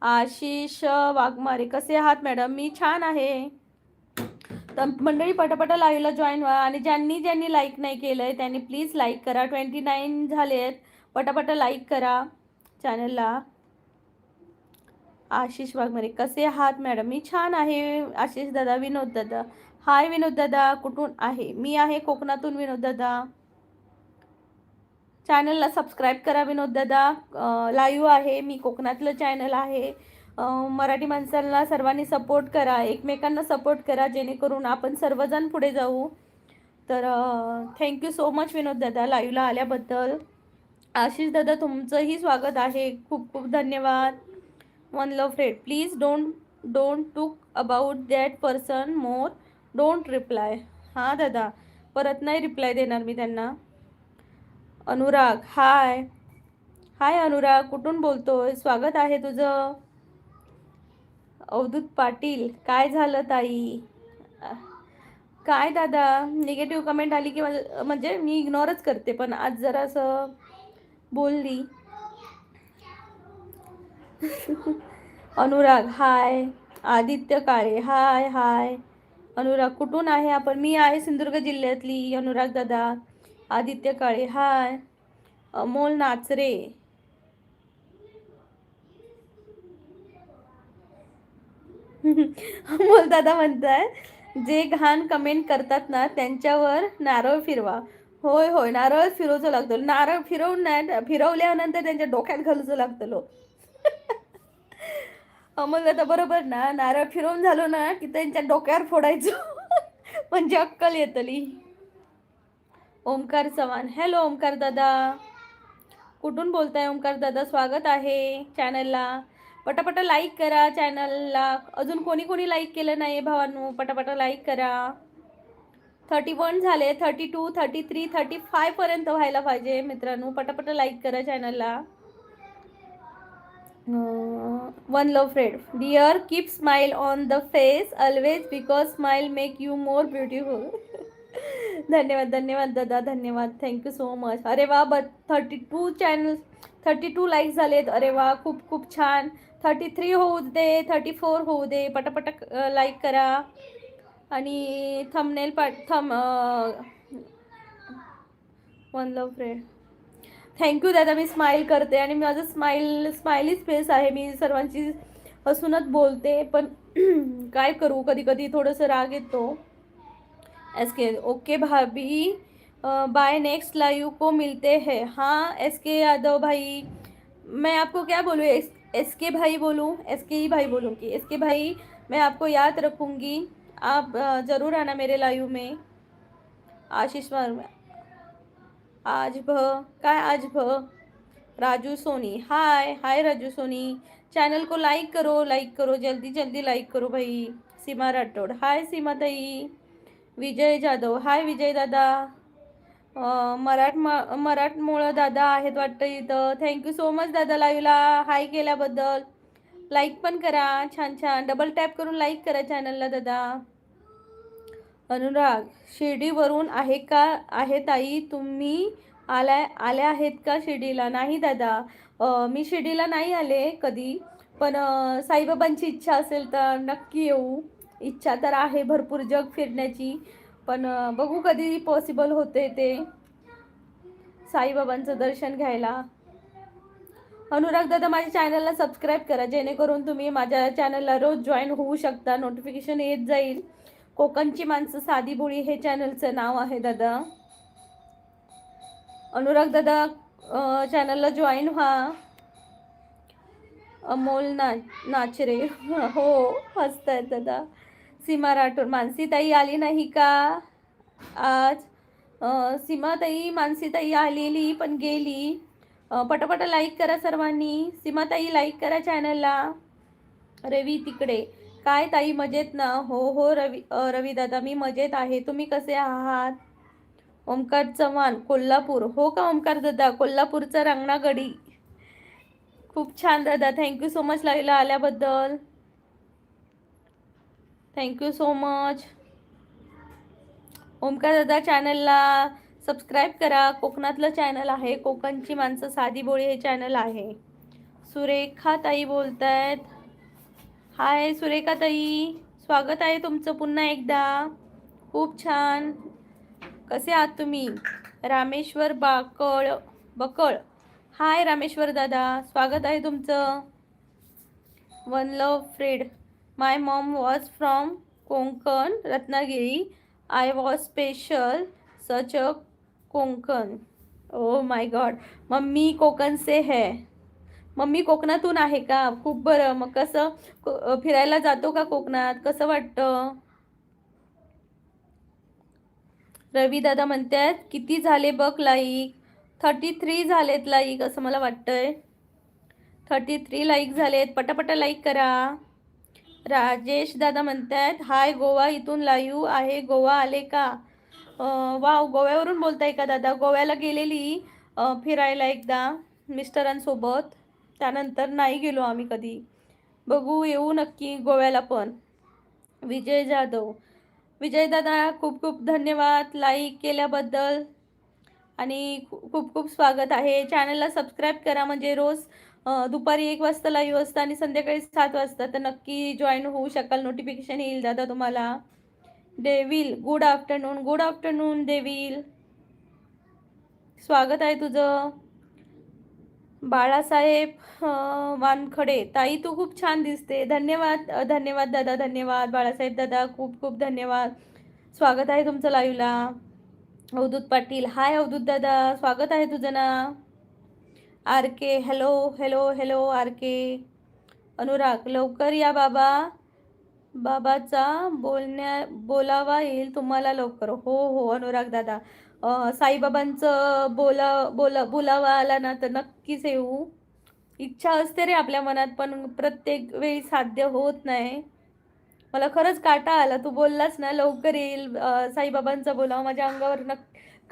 आशिष वाघमारे, कसे आहात मॅडम? मी छान आहे. तर मंडळी, पटापटा लाईव्हला जॉईन व्हा. आणि ज्यांनी ज्यांनी लाईक नाही केलं आहे त्यांनी प्लीज लाईक करा. 29 झाले आहेत. पटापटा लाईक करा चॅनलला. आशिष वाघमारे, कसे आहात मॅडम? मी छान आहे आशिष दादा. विनोद दादा, हाय विनोद दादा, कुठून आहे? मी आहे कोकणातून विनोद दादा. चॅनलला सबस्क्राईब करा विनोद दादा. लाईव्ह आहे मी, कोकणातलं चॅनल आहे. मराठी माणसांना सर्वांनी सपोर्ट करा, एकमेकांना सपोर्ट करा, जेणेकरून आपण सर्वजण पुढे जाऊ. तर थँक्यू सो मच विनोद दादा लाईव्हला आल्याबद्दल. आशिष दादा, तुमचंही स्वागत आहे. खूप खूप धन्यवाद. One love friend, please don't talk about that person more, don't reply. हां दादा, परत नाही रिप्लाय देणार मी त्यांना. अनुराग, हाय हाय अनुराग, कुठून बोलतोय? स्वागत आहे तुझं. अवधूत पाटील, काय झालं ताई? काय दादा, निगेटिव्ह कमेंट आली की म्हणजे मी इग्नोरच करते, पण आज जरा असं बोलली. अनुराग, हाय. आदित्य काळे, हाय हाय. अनुराग, कुठून आहे आपण? मी आहे सिंधुदुर्ग जिल्ह्यातली. अनुराग दादा. आदित्य काळे, हाय. अमोल नाचरे, अमोल दादा म्हणताय, जे घाण कमेंट करतात ना त्यांच्यावर नारळ फिरवा. होय होय, नारळ फिरवचं लागतं. नारळ फिरवून नाही, फिरवल्यानंतर त्यांच्या डोक्यात घालूचं लागतं लो. अमोल दादा बरोबर ना, नारळ फिरवून झालो ना की त्यांच्या डोक्यावर फोडायचं. म्हणजे अक्कल येतली. ओमकार चव्हाण, हॅलो ओमकार दादा, कुठून बोलताय ओमकार दादा? स्वागत आहे चॅनलला. पटापटा लाईक करा चॅनलला. अजून कोणी कोणी लाईक केलं नाही भावांनो, पटापटा लाईक करा. 31 झाले, 32, 33, 35 पर्यंत व्हायला पाहिजे मित्रांनो. पटापटा लाईक करा चॅनलला. One love friend, dear keep smile on the face always, because smile make you more beautiful. धन्यवाद धन्यवाद दादा, धन्यवाद, थँक्यू सो मच. अरे वा, 32 लाईक्स झालेत. अरे वा, खूप खूप छान. 33 होऊ दे, 34 होऊ दे. पटापटा लाईक करा. आणि thumbnail one love friend, thank you दादा. मी स्माईल करते आणि माझं स्माइलीच फेस आहे. मी सर्वांची हसूनच बोलते, पण काय करू, कधी कधी थोडंसं राग येतो. SK, ओके भाभी, बाय, नेक्स्ट लाइव को मिलते हैं. हाँ SK यादव भाई, मैं आपको क्या बोलूँ, SK भाई बोलूँ, SK ही भाई बोलूँगी. SK भाई, मैं आपको याद रखूँगी. आप ज़रूर आना मेरे लाइव में. आशीष वर्मा, आज काय आज राजू सोनी, हाय हाय राजू सोनी. चैनल को लाइक करो, जल्दी जल्दी लाइक करो भाई. सीमा राठोड, हाय सीमा ताई. विजय जाधव, हाय विजय दादा. मराठमोळं दादा आहेत वाटतं इथं. थँक्यू सो मच दादा लाईव्हला हाय केल्याबद्दल. लाईक पण करा, छान छान डबल टॅप करून लाईक करा चॅनलला दादा. अनुराग, शिर्डीवरून आहे ताई तुम्ही? आल्या आहेत का शिर्डीला? नाही दादा, मी शिर्डीला नाही आले कधी, पण साईबाबांची इच्छा असेल तर नक्की येऊ. इच्छा तर आहे भरपूर जग फिरण्याची, पण बघू कधी पॉसिबल होते ते. साईबाबांचं दर्शन घ्यायला. अनुराग दादा माझ्या चॅनलला सबस्क्राईब करा, जेणेकरून तुम्ही माझ्या चॅनलला रोज जॉईन होऊ शकता, नोटिफिकेशन येत जाईल. कोकणची माणसं साधी बोळी हे चॅनलचं नाव आहे दादा. अनुराग दादा चॅनलला जॉईन व्हा. अमोल नाचरे हो हसतायत दादा. सीमा राठोड, मानसीताई आली नाही का आज? सीमाताई मानसीताई आलेली पण गेली. पटापट लाईक करा सर्वांनी. सीमाताई लाईक करा चॅनलला. रवी तिकडे काय ताई मजेत ना? हो हो रवी दादा मी मजेत आहे, तुम्ही कसे आहात? ओमकार चव्हाण कोल्हापूर, हो का ओमकार दादा? कोल्हापूरचा रंगनागडी. खूप छान दादा, थँक्यू सो मच लाईव्हला आल्याबद्दल. Thank you so much. ओमकार दादा चॅनलला सबस्क्राईब करा. कोकणातलं चॅनल आहे, कोकणची माणसं साधी बोळी हे चॅनल आहे. सुरेखा ताई बोलतायत. हाय सुरेखा ताई, स्वागत आहे तुमचं पुन्हा एकदा. खूप छान, कसे आहात तुम्ही? रामेश्वर बकळ, हाय रामेश्वर दादा, स्वागत आहे तुमचं. One love friend, my mom was from Konkan Ratnagiri. I was special such a Konkan. Oh my god, mummy Konkan से है. मम्मी कोकणातून आहे का? खूप बरं. मग कसं फिरायला जातो का कोकणात? कसं वाटतं? रवी दादा म्हणतात किती झाले बघ लाईक? 33 झालेत लाईक असं मला वाटतंय. 33 लाईक झालेत, पटापटा लाईक करा. राजेश दादा म्हणतात हाय गोवा, इथून लाईव्ह आहे. गोवा आले का? वाव, गोव्यावरून बोलताय का दादा? गोव्याला गेलेली फिरायला एकदा मिस्टरांसोबत, त्यानंतर नाही गेलो आम्ही कधी. बघू, येऊ नक्की गोव्याला पण. विजय जाधव, विजय दादा खूप खूप धन्यवाद लाईक केल्याबद्दल आणि खूप खूप स्वागत आहे. चॅनलला सबस्क्राईब करा, म्हणजे रोज दुपारी 1 वाजता लाईव्ह असतं आणि संध्याकाळी 7 वाजता, तर नक्की जॉईन होऊ शकाल. नोटिफिकेशन येईल दादा तुम्हाला. Devil good afternoon, good afternoon devil, स्वागत आहे तुझं. बाळासाहेब वानखडे, ताई तू खूप छान दिसते. धन्यवाद धन्यवाद दादा, धन्यवाद बाळासाहेब दादा, खूप खूप धन्यवाद. स्वागत आहे तुमचं लाईव्हला. अवधूत पाटील, हाय अवधूत दादा, स्वागत आहे तुझं ना. आर के, हॅलो हॅलो हॅलो आर के. अनुराग, लवकर या बाबा, बाबाचा बोलावा येईल तुम्हाला लवकर. हो हो अनुराग दादा, साईबाबांचं बोलावा आला ना तर नक्कीच येऊ. इच्छा असते रे आपल्या मनात, पण प्रत्येक वेळी साध्य होत नाही. मला खरंच काटा आला, तू बोललास ना लवकर येईल साईबाबांचा बोलावा, माझ्या अंगावर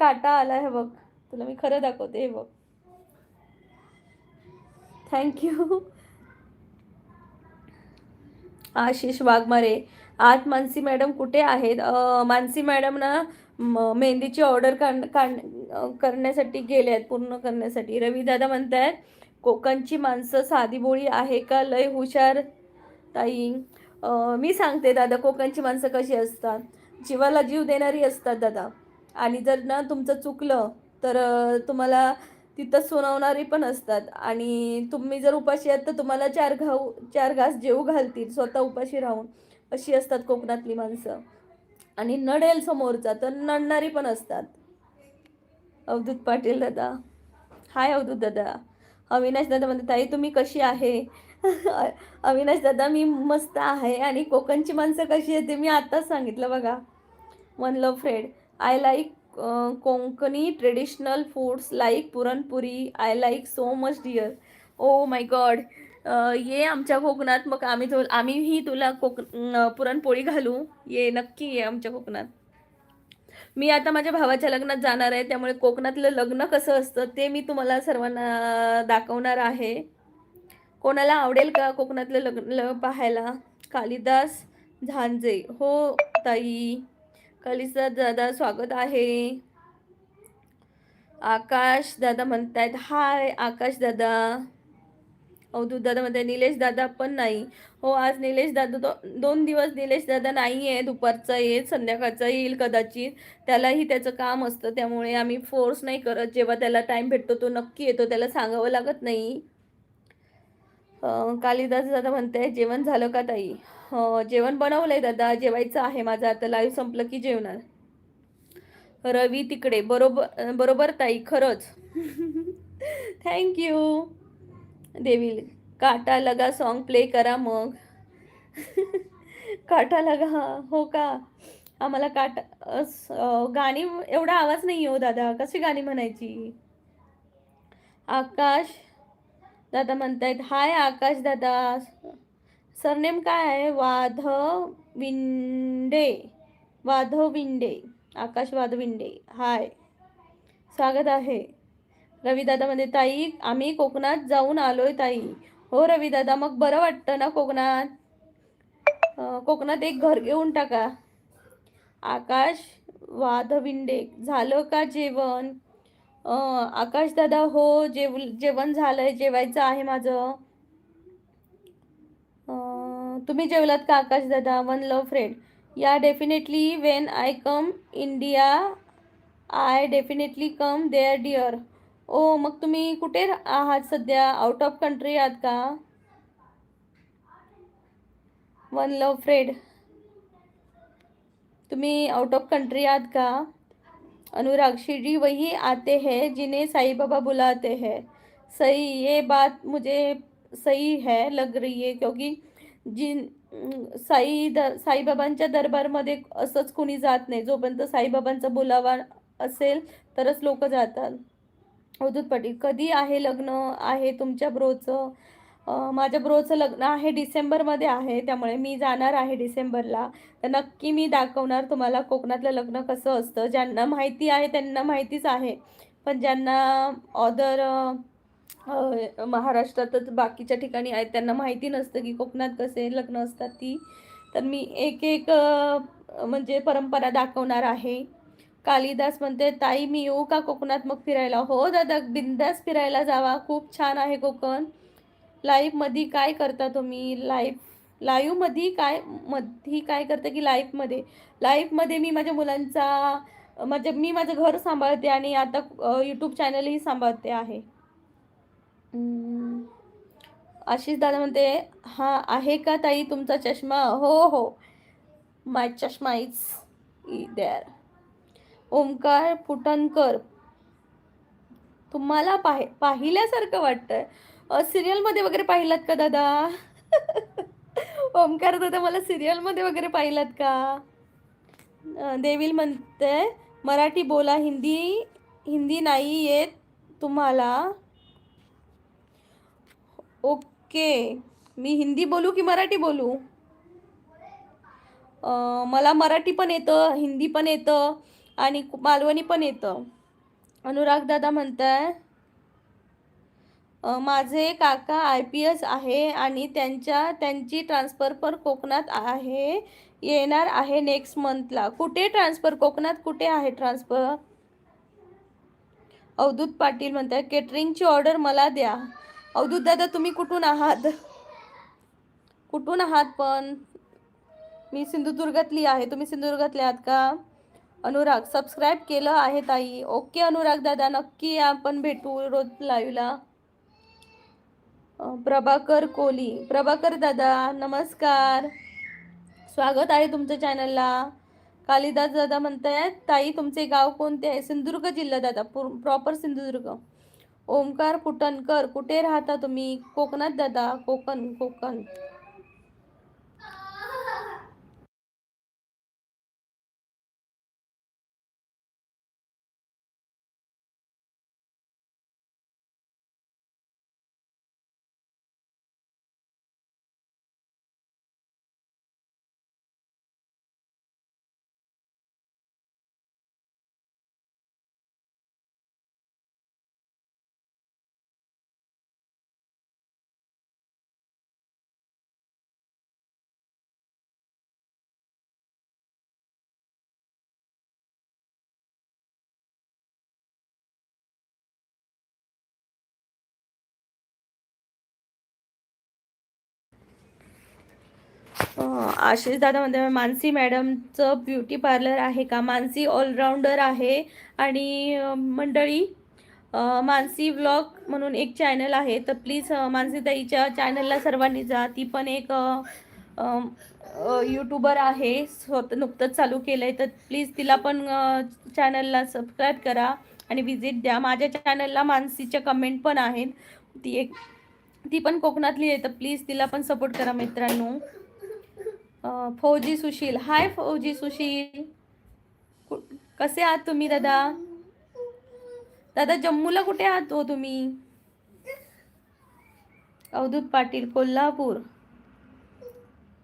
काटा आला. हे बघ, तुला मी खरं दाखवते, हे बघ. थँक्यू. आशिष वाघमारे, आज मानसी मॅडम कुठे आहेत? मानसी मॅडम ना मेहंदीची ऑर्डर करण्यासाठी गेले आहेत, पूर्ण करण्यासाठी. रवी दादा म्हणतायत कोकणची माणसं साधी बोळी आहे का? लय हुशार ताई. मी सांगते दादा, कोकणची माणसं कशी असतात, जीवाला जीव देणारी असतात दादा. आणि जर ना तुमचं चुकलं तर तुम्हाला तिथं सुनावणारी पण असतात. आणि तुम्ही जर उपाशी आहात तर तुम्हाला 4 घास जेऊ घालतील स्वतः उपाशी राहून. अशी असतात कोकणातली माणसं. आणि नडेल समोरचा तर नडणारी पण असतात. अवधूत पाटील दादा, हाय अवधूत दादा. अविनाश दादा म्हणते ताई तुम्ही कशी आहे? अविनाश दादा मी मस्त आहे. आणि कोकणची माणसं कशी आहे ते मी आताच सांगितलं बघा. One love friend, I like Konkani traditional foods like puranpuri. I like so much dear. Oh my god, ये आमच्या कोकणात, मग आम्हीही तुला पुरणपोळी घालू. ये नक्की, ये आमच्या कोकणात. मी आता माझ्या भावाच्या लग्नात जाणार आहे, त्यामुळे कोकणातलं लग्न कसं असतं ते मी तुम्हाला सर्वांना दाखवणार आहे. कोणाला आवडेल का कोकणातलं लग्न पाहायला? कालिदास झांजे, हो ताई. कालिदास दादा स्वागत आहे. आकाश दादा म्हणतायत हाय आकाश दादा. अवधूत दादा म्हणते निलेश दादा पण नाही. हो, आज निलेश दादा 2 दिवस निलेश दादा नाही आहे. दुपारचा येईल, संध्याकाळचा येईल कदाचित. त्यालाही त्याचं काम असतं, त्यामुळे आम्ही फोर्स नाही करत. जेव्हा त्याला टाइम भेटतो तो नक्की येतो, त्याला सांगावं लागत नाही. कालिदास दादा म्हणते जेवण झालं का ताई? जेवण बनवलंय दादा, जेवायचं आहे माझं. आता लाईव्ह संपलं की जेवणार. रवी तिकडे बरोबर बरोबर ताई, खरंच. Thank you. देवी काटा लगा सॉन्ग प्ले करा मग. काटा लगा, हो का? आम्हाला गाणी एवढा आवाज नाही हो दादा, कशी गाणी म्हणायची? आकाश दादा म्हणतायत हाय आकाश दादा. सरनेम काय आहे? वाधविंडे. वाधविंडे. आकाश वाधविंडे. हाय, स्वागत आहे. रविदादा म्हणते ताई आम्ही कोकणात जाऊन आलोय ताई. हो रविदादा, मग बरं वाटतं ना कोकणात? कोकणात एक घर घेऊन टाका. आकाश वाधविंडे झालं का जेवण? आकाश दादा हो, जेवण झालंय, जेवायचं आहे माझं. तुम्ही जेवलात का आकाश दादा? One love friend. Yeah definitely when I come India I definitely come there dear. ओ, मग तुम्ही कुठे आहात सध्या? आउट ऑफ कंट्री आहात का? वन लव फ्रेंड, तुम्ही आउट ऑफ कंट्री आहात का? अनुराग शिरडी वही आते हैं जिन्हें साईं बाबा बुलाते हैं. सही, ये बात मुझे सही है लग रही है, क्योंकि जिन साईबाबांच्या दरबारमध्ये असंच कुणी जात नाही. जोपर्यंत साईबाबांचा बुलावा असेल तरच लोक जातात. अवधूत पाटील कधी आहे लग्न आहे तुमच्या ब्रोचं? माझ्या ब्रोचं लग्न आहे डिसेंबरमध्ये आहे, त्यामुळे मी जाणार आहे डिसेंबरला. तर नक्की मी दाखवणार तुम्हाला कोकणातलं लग्न कसं असतं. ज्यांना माहिती आहे त्यांना माहितीच आहे, पण ज्यांना ऑदर महाराष्ट्रातच बाकीच्या ठिकाणी आहेत त्यांना माहिती नसतं की कोकणात कसे लग्न असतात ती. तर मी एक एक म्हणजे परंपरा दाखवणार आहे. कालिदास म्हणते ताई मी येऊ का कोकणात मग फिरायला? हो दादा, बिंदास फिरायला जावा, खूप छान आहे कोकण. लाईव्ह मध्ये काय करता तुम्ही? लाईव्ह मध्ये काय करता की लाईव्ह मध्ये मी माझ्या मुलांचा मी माझं घर सांभाळते आणि आता यूट्यूब चॅनलही सांभाळते आहे. आशिष दादा म्हणते हा आहे का ताई तुमचा चष्मा? हो हो, माय चष्मा इज देअर. ओमकार फुटणकर, तुम्हाला पाहिल्यासारखं वाटतंय. सिरियलमध्ये वगैरे पाहिलात का दादा? ओमकार दादा, मला सिरियलमध्ये वगैरे पाहिलात का? देवील म्हणते मराठी बोला, हिंदी हिंदी नाही येत तुम्हाला? ओके, मी हिंदी बोलू की मराठी बोलू? मला मराठी पण येतं, हिंदी पण येतं आणि मालवणी पण येतं. अनुराग दादा म्हणताय माझे काका IPS आहे आणि त्यांची ट्रान्सफर पर कोकणात आहे, येणार आहे नेक्स्ट मंथला. कुठे ट्रान्सफर? कोकणात कुठे आहे ट्रान्सफर? अवधूत पाटील म्हणतात केटरिंगची ऑर्डर मला द्या. अवधूत दादा तुम्ही कुठून आहात? कुठून आहात पण? मी सिंधुदुर्गातली आहे, तुम्ही सिंधुदुर्गातले आहात का? अनुराग सबस्क्राईब केलं आहे ताई. ओके अनुराग दादा, नक्की आपण भेटू रोज लाईव्हला. प्रभाकर कोली, प्रभाकर दादा नमस्कार, स्वागत आहे तुमच्या चॅनलला. कालिदास दादा म्हणतायत ताई तुमचे गाव कोणते आहे? सिंधुदुर्ग जिल्हा दादा, प्रॉपर सिंधुदुर्ग. ओमकार फुटणकर कुठे राहता तुम्ही? कोकणात दादा, कोकण. आशिष दादा म्हणते मानसी मॅडमचं ब्युटी पार्लर आहे का? मानसी ऑलराऊंडर आहे. आणि मंडळी, मानसी व्लॉग म्हणून एक चॅनल आहे, तर प्लीज मानसी ताईच्या चॅनलला सर्वांनी जा. ती पण एक यूट्यूबर आहे, स्वतः नुकतंच चालू केलं आहे, तर प्लीज तिला पण चॅनलला सबस्क्राईब करा आणि विजिट द्या. माझ्या चॅनलला मानसीच्या कमेंट पण आहेत. ती पण कोकणातली आहे, तर प्लीज तिला पण सपोर्ट करा मित्रांनो. फौजी सुशील, हाय फौजी सुशील, कसे आहात तुम्ही दादा? दादा जम्मूला कुठे आहात हो तुम्ही? अवधूत पाटील कोल्हापूर.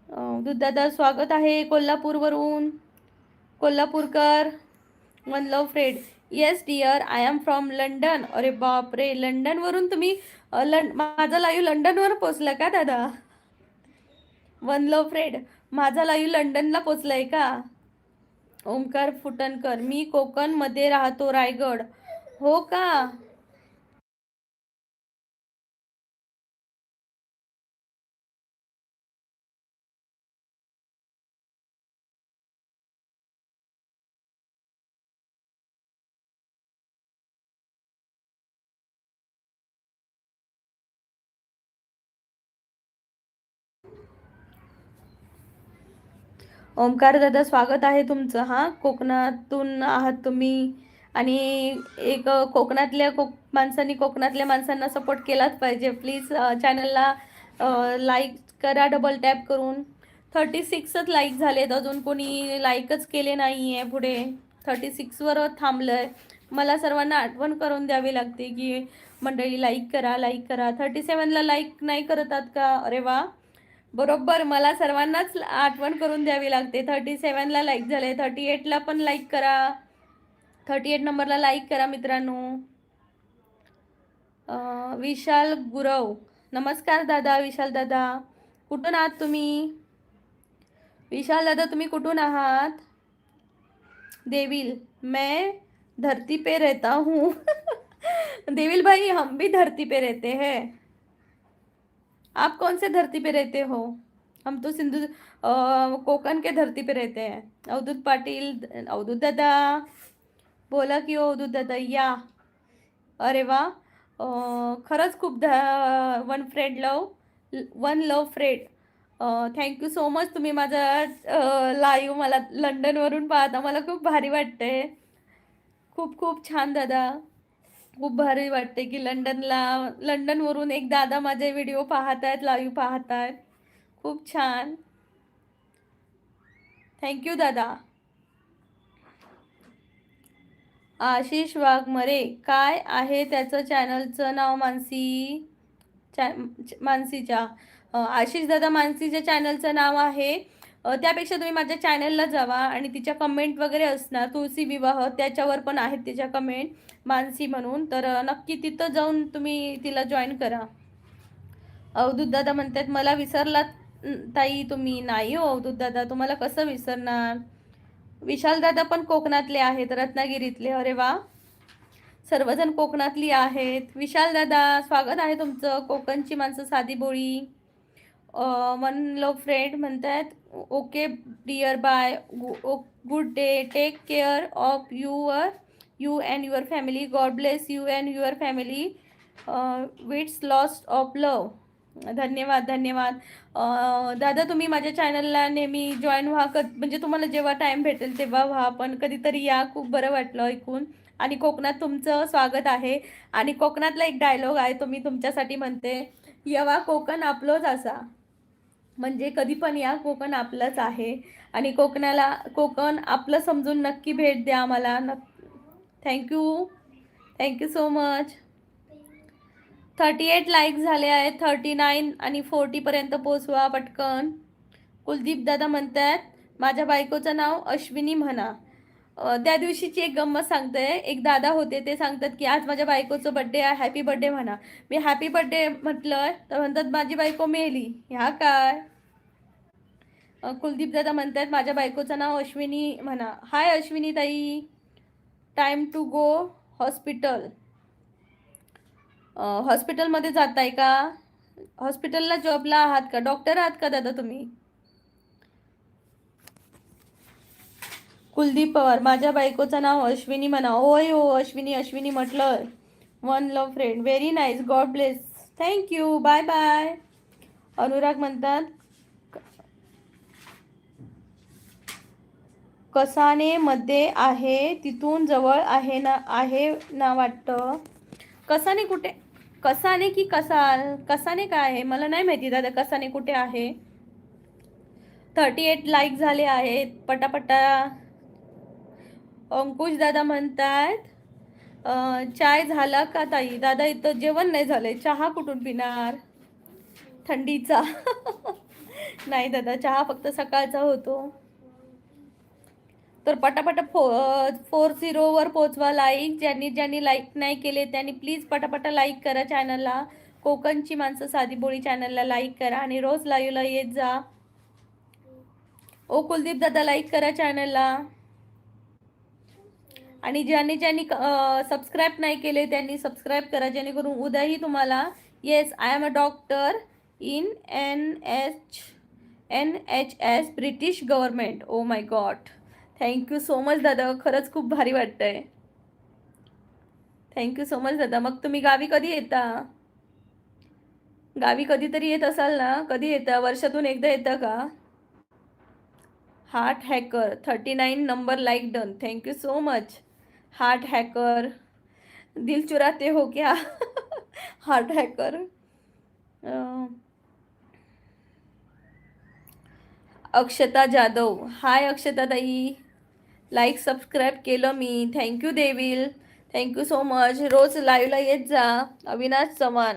अवधूत दादा स्वागत आहे कोल्हापूरवरून. कोल्हापूरकर. One love friend, yes dear I am from London. अरे बापरे, लंडनवरून तुम्ही? माझा लाईव्ह लंडनवर पोचला का दादा? वन लव फ्रेड, माझा लाईव्ह लंडनला पोचलाय का? ओमकार फुटणकर, मी कोकणमध्ये राहतो, रायगड. हो का? ओमकार दादा स्वागत आहे तुमचं. हां, कोकणातून आहात तुम्ही. आणि एक कोकणातल्या माणसांनी कोकणातल्या माणसांना सपोर्ट केलाच पाहिजे. प्लीज चॅनलला लाईक करा डबल टॅप करून. 36च लाईक झालेत, अजून कोणी लाईकच केले नाही आहे. पुढे 36वर थांबलं आहे. मला सर्वांना आठवण करून द्यावी लागते की मंडळी लाईक करा, लाईक करा. 37ला लाईक नाही करत आहात का? अरे वा, बरोबर, मला सर्वांनाच आठवण करून द्यावी लागते. 37ला लाईक झाले, 38ला पण लाईक करा. 38 नंबरला लाईक करा मित्रांनो. विशाल गुरव, नमस्कार दादा. विशाल दादा कुठून आहात तुम्ही? विशाल दादा तुम्ही कुठून आहात? देविल, मैं धरती पे रहता हूँ. देविल भाई, हम भी धरती पे रहते हैं. आप कौन से धरती पे रहते हो? हम तो सिंधु कोकण के धरती पे रहते हैं. अवधूत पाटील, अवधूत दादा बोला की हो अवधूत दादा या. अरे वा, खरंच खूप one love Fred. Thank you so much. तुम्ही माझा लाईव्ह मला लंडनवरून पाहता, मला खूप भारी वाटते. खूप खूप छान दादा, खूप भारी वाटते की लंडनवरून एक दादा माझे व्हिडिओ पाहत आहेत, लाईव्ह पाहत आहेत. खूप छान, थँक्यू दादा. आशिष वाघमरे, काय आहे त्याचं चॅनलचं नाव? मानसीच्या आशिष दादा मानसीच्या चॅनलचं नाव आहे. त्यापेक्षा तुम्ही माझ्या चॅनलला जावा आणि तिच्या कमेंट वगैरे असणार. तुळशी विवाह त्याच्यावर पण आहेत तिच्या कमेंट, मानसी म्हणून. तर नक्की तिथं जाऊन तुम्ही तिला जॉईन करा. अवधूत दादा म्हणतात मला विसरलात ताई तुम्ही. नाही हो अवधूत दादा, तुम्हाला कसं विसरणार. विशाल दादा पण कोकणातले आहेत, रत्नागिरीतले. अरे वा, सर्वजण कोकणातली आहेत. विशाल दादा स्वागत आहे तुमचं. कोकणची माणसं साधी बोळी. वन लव फ्रेंड म्हणतात okay dear bye, good day, take care of you and your family. God bless you and your family wishes लॉस्ट ऑफ लव. धन्यवाद धन्यवाद. दादा तुम्ही माझ्या चॅनलला नेहमी जॉईन व्हा, म्हणजे तुम्हाला जेव्हा टाईम भेटेल तेव्हा व्हा, पण कधीतरी या. खूप बरं वाटलं ऐकून. आणि कोकणात तुमचं स्वागत आहे. आणि कोकणातला एक डायलॉग आहे, तो मी तुमच्यासाठी म्हणते. यवा कोकण आपलोच असा, म्हणजे कधी पण या, कोकण आपलंच आहे. आणि कोकण आपलं समजून नक्की भेट द्या आम्हाला. Thank you, thank you so much. 38 like झाले आहेत. 39 आणि 40पर्यंत पोचवा पटकन. कुलदीप दादा म्हणतात माझ्या बायकोचं नाव अश्विनी म्हणा. त्या दिवशीची एक गंमत सांगते. एक दादा होते, ते सांगतात की आज माझ्या बायकोचं बड्डे आहे, हॅपी बड्डे म्हणा. मी हॅपी बड्डे म्हटलं तर म्हणतात माझी बायको मेली. ह्या काय? कुलदीप दादा म्हणतात माझ्या बायकोचं नाव अश्विनी म्हणा. हाय अश्विनी ताई, टाइम टू गो हॉस्पिटल. हॉस्पिटलमध्ये जाताय का? हॉस्पिटलला जॉबला आहात का? डॉक्टर आहात का दादा तुम्ही? कुलदीप पवार, माझ्या बायकोचं नाव अश्विनी म्हणा. होय हो अश्विनी, अश्विनी म्हटलं. One love friend, very nice, God bless, thank you, bye bye. Anurag म्हणतात कसाने मध्ये आहे, तिथून जवळ आहे ना वाटतं. कसाने कुठे? कसाने की कसाल? कसाने काय आहे मला नाही माहिती दादा, कसाने कुठे आहे. 38 लाईक झाले आहेत, पटापटा. अंकुश दादा म्हणतात चाय झाला का ताई? दादा इथं जेवण नाही झालंय, चहा कुठून पिणार थंडीचा? नाही दादा, चहा फक्त सकाळचा होतो. तर पटापट 40 पोचवा लाईक. ज्यांनी लाईक नाही केले त्यांनी प्लीज पटापटा लाईक करा चॅनलला. कोकणची माणसं साधी बोळी चॅनलला लाईक करा आणि रोज लाईव्हला येत जा. ओ कुलदीप दादा लाईक करा चॅनलला. आणि ज्यांनी सबस्क्राईब नाही केले त्यांनी सबस्क्राईब करा, जेणेकरून उद्याही तुम्हाला. Yes, I am a doctor in NHS British government. O my God, thank you so much दादा, खरंच खूप भारी वाटतंय. थँक्यू सो मच दादा. मग तुम्ही गावी कधी येता? गावी कधीतरी येत असाल ना? कधी येता? वर्षातून एकदा येता का? Heart hacker 39 number like done, thank you so much. Heart hacker, दिल चुराते हो क्या? Heart hacker. Akshata Jadhav, hi Akshata ताई, लाईक सबस्क्राईब केलं मी, thank you devil, thank you so much. रोज लाईव्हला येत जा. अविनाश चव्हाण,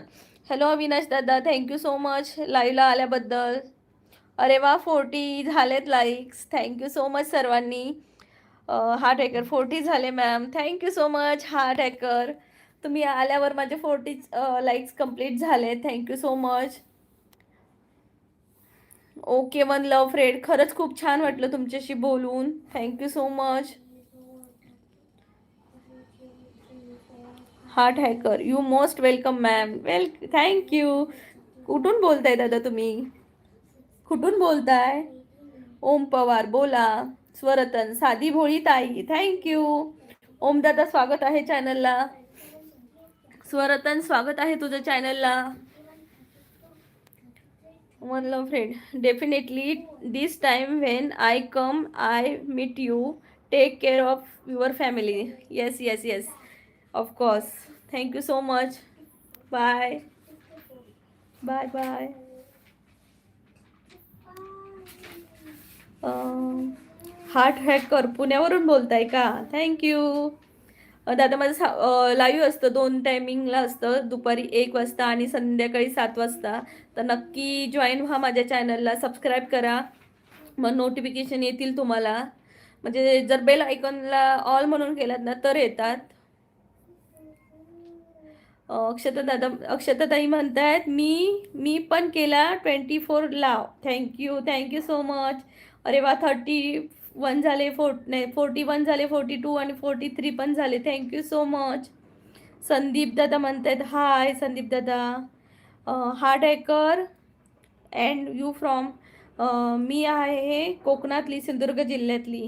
हॅलो अविनाश दादा, थँक्यू सो मच लाईव्हला आल्याबद्दल. अरे वा, 40 झालेत लाईक्स, थँक्यू सो मच सर्वांनी. हार्ट हॅकर 40 झाले ma'am, thank you so much heart hacker. तुम्ही आल्यावर माझे 40 लाईक्स कंप्लीट झाले, thank you so much. Okay one love friend, खरंच खूप छान वाटलं तुमच्याशी बोलून, thank you so much. Heart hacker, you most welcome ma'am. Thank you. कुठून बोलताय दादा तुम्ही? कुठून बोलताय? ओम पवार, बोला. स्वरतन, साधी भोळी ताई, थँक्यू. ओम दादा स्वागत आहे चॅनलला. स्वरतन स्वागत आहे तुझं चॅनलला. One love friend, definitely this time when I come I meet you. Take care of your family. Yes yes yes, of course. Thank you so much. Bye bye bye. Heart hacker पुण्यावरून बोलताय का? थँक्यू दादा. माझं लाईव्ह असतं 2 टायमिंगला असतं, दुपारी 1 वाजता आणि संध्याकाळी 7 वाजता. तर नक्की जॉईन व्हा माझ्या चॅनलला, सबस्क्राईब करा, मग नोटिफिकेशन येतील तुम्हाला. म्हणजे जर बेल आयकॉनला ऑल म्हणून केलात ना तर येतात. अक्षताताई म्हणतायत मी पण केला 24 लाव, थँक्यू सो मच. अरे वा, 31 झाले, 41 झाले, 42 आणि 43 पण झाले, थँक्यू सो मच. संदीप दादा म्हणतायत हाय संदीप दादा. Heart hacker and you from? मी आहे कोकणातली, सिंधुदुर्ग जिल्ह्यातली.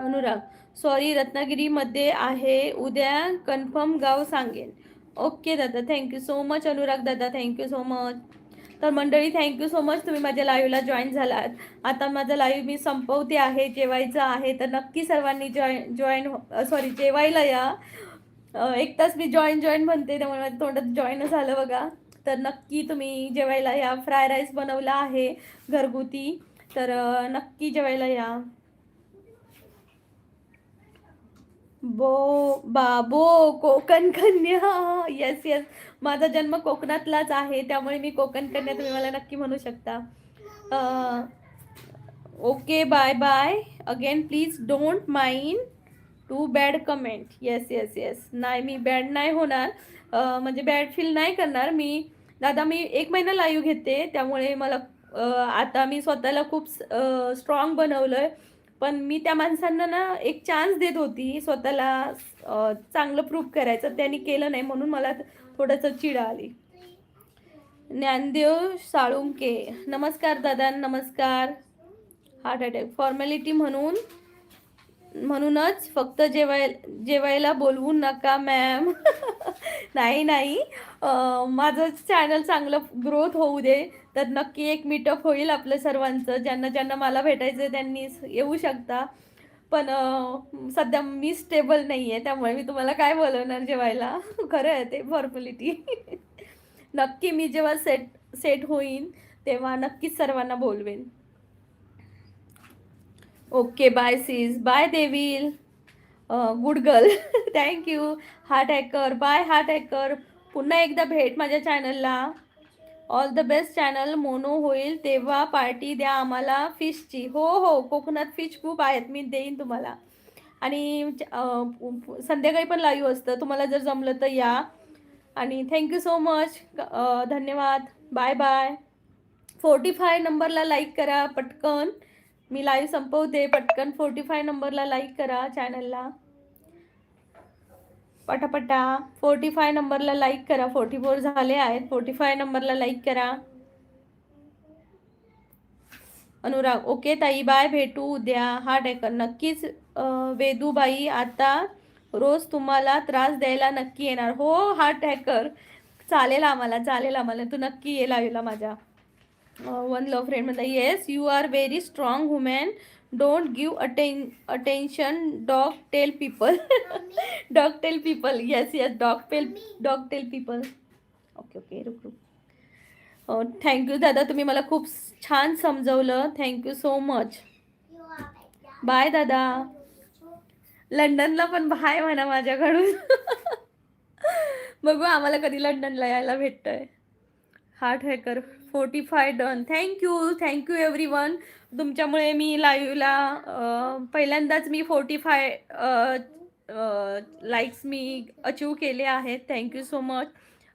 अनुराग, सॉरी रत्नागिरीमध्ये आहे, उद्या कन्फर्म गाव सांगेन. ओके दादा, थँक्यू सो मच अनुराग दादा, थँक्यू सो मच. तर मंडळी, थँक्यू सो मच, तुम्ही माझ्या लाईव्हला जॉईन झालात. आता माझं लाईव्ह मी संपवते आहे, जेवायचं आहे, तर नक्की सर्वांनी जेवायला या. एक तास मी जॉईन म्हणते, त्यामुळे माझ्या तोंडात जॉईन झालं बघा. तर नक्की तुम्ही जेवायला या. फ्राय राईस बनवला आहे घरगुती, तर नक्की जेवायला या. बाबो कोकण कन्या, येस येस, माझा जन्म कोकणातलाच आहे, त्यामुळे मी कोकण कन्या, तुम्ही मला नक्की म्हणू शकता. Okay, bye bye again, please don't mind to bad comment. Yes yes yes, नाही मी बॅड नाही होणार, म्हणजे बॅड फील नाही करणार मी. दादा मी 1 महिना लाईव्ह घेते, त्यामुळे मला आता मी स्वतःला खूप स्ट्रॉंग बनवलंय. पण मी त्या माणसांना ना एक चान्स देत होती स्वतःला चांगलं प्रूव्ह करायचं, त्यांनी केलं नाही, म्हणून मला थोडंसं चिड आली. ज्ञानदेव साळुंके, नमस्कार दादा, नमस्कार. हार्ट अटॅक फॉर्मॅलिटी म्हणून म्हणूनच फक्त जेवायला बोलवू नका मॅम. नाही नाही, माझं चॅनल चांगलं ग्रोथ होऊ दे, तर नक्की एक मीटअप होईल आपलं सर्वांचं. ज्यांना ज्यांना मला भेटायचं त्यांनी येऊ शकता. पण सध्या मी स्टेबल नाही आहे, त्यामुळे मी तुम्हाला काय बोलवणार जेवायला. खरं आहे ते फॉर्मॅलिटी. नक्की मी जेव्हा सेट सेट होईन तेव्हा नक्कीच सर्वांना बोलवेन. ओके बाय सीज, bye devil, good girl. Thank you. Heart hacker, bye heart hacker. पुन्हा एकदा भेट माझ्या चॅनलला. All the best. चॅनल मोनो होईल तेव्हा पार्टी द्या आम्हाला फिशची. हो हो, कोकणात फिश खूप आहेत, मी देईन तुम्हाला. आणि संध्याकाळी पण लाईव्ह असतं, तुम्हाला जर जमलं तर या. आणि थँक्यू सो मच. धन्यवाद. Bye bye. 45 नंबरला लाईक करा पटकन. मी लाईव्ह संपवते पटकन. 45 नंबरला लाईक करा चॅनलला पटापटा. 45 नंबरला लाईक करा. 44 झाले आहेत. 45 नंबरला लाईक करा. अनुराग, ओके ताई, बाय, भेटू उद्या. हा डेकर नक्कीच. वेदूबाई, आता रोज तुम्हाला त्रास द्यायला नक्की येणार. हो हार्ट हॅकर, चालेल आम्हाला, चालेल आम्हाला. तू नक्की ये लाईव्हला माझ्या. वन लव फ्रेंड म्हणता, yes you are very strong woman. Don't give attention dog tail people. Dog tail people, yes yes, dog tail people. Okay okay, रुक रुक. थँक्यू दादा, तुम्ही मला खूप छान समजवलं. Thank you so much. बाय दादा. लंडनला पण बाय म्हणा माझ्याकडून. बघू आम्हाला कधी लंडनला यायला भेटतंय. Heart hacker 45 done. Thank you everyone. तुमच्यामुळे मी लाईव्हला पहिल्यांदाच मी 45 लाईक्स मी अचीव केले आहेत. Thank you so much.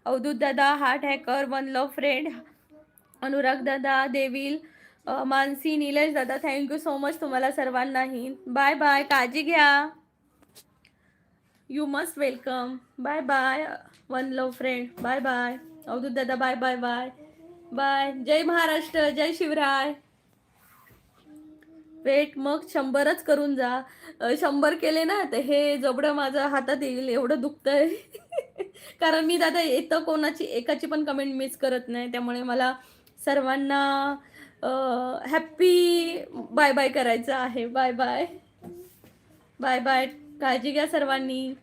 अवधूत दादा, heart hacker, one love friend, Anurag दादा, देवील, मानसी, निलेश दादा, थँक्यू सो मच तुम्हाला सर्वांनाही. बाय बाय, काळजी घ्या. You must welcome. Bye bye one love friend. Bye bye Avdhoot दादा. Bye bye bye bye. जय महाराष्ट्र, जय शिवराय. वेट मग 100च करून जा. 100 केले ना तर हे जबडं माझ्या हातात येईल, एवढं दुखतंय. कारण मी दादा येतं कोणाची एकाची पण कमेंट मिस करत नाही, त्यामुळे मला सर्वांना हॅप्पी बाय बाय करायचं आहे. Bye bye bye bye. काळजी घ्या सर्वांनी.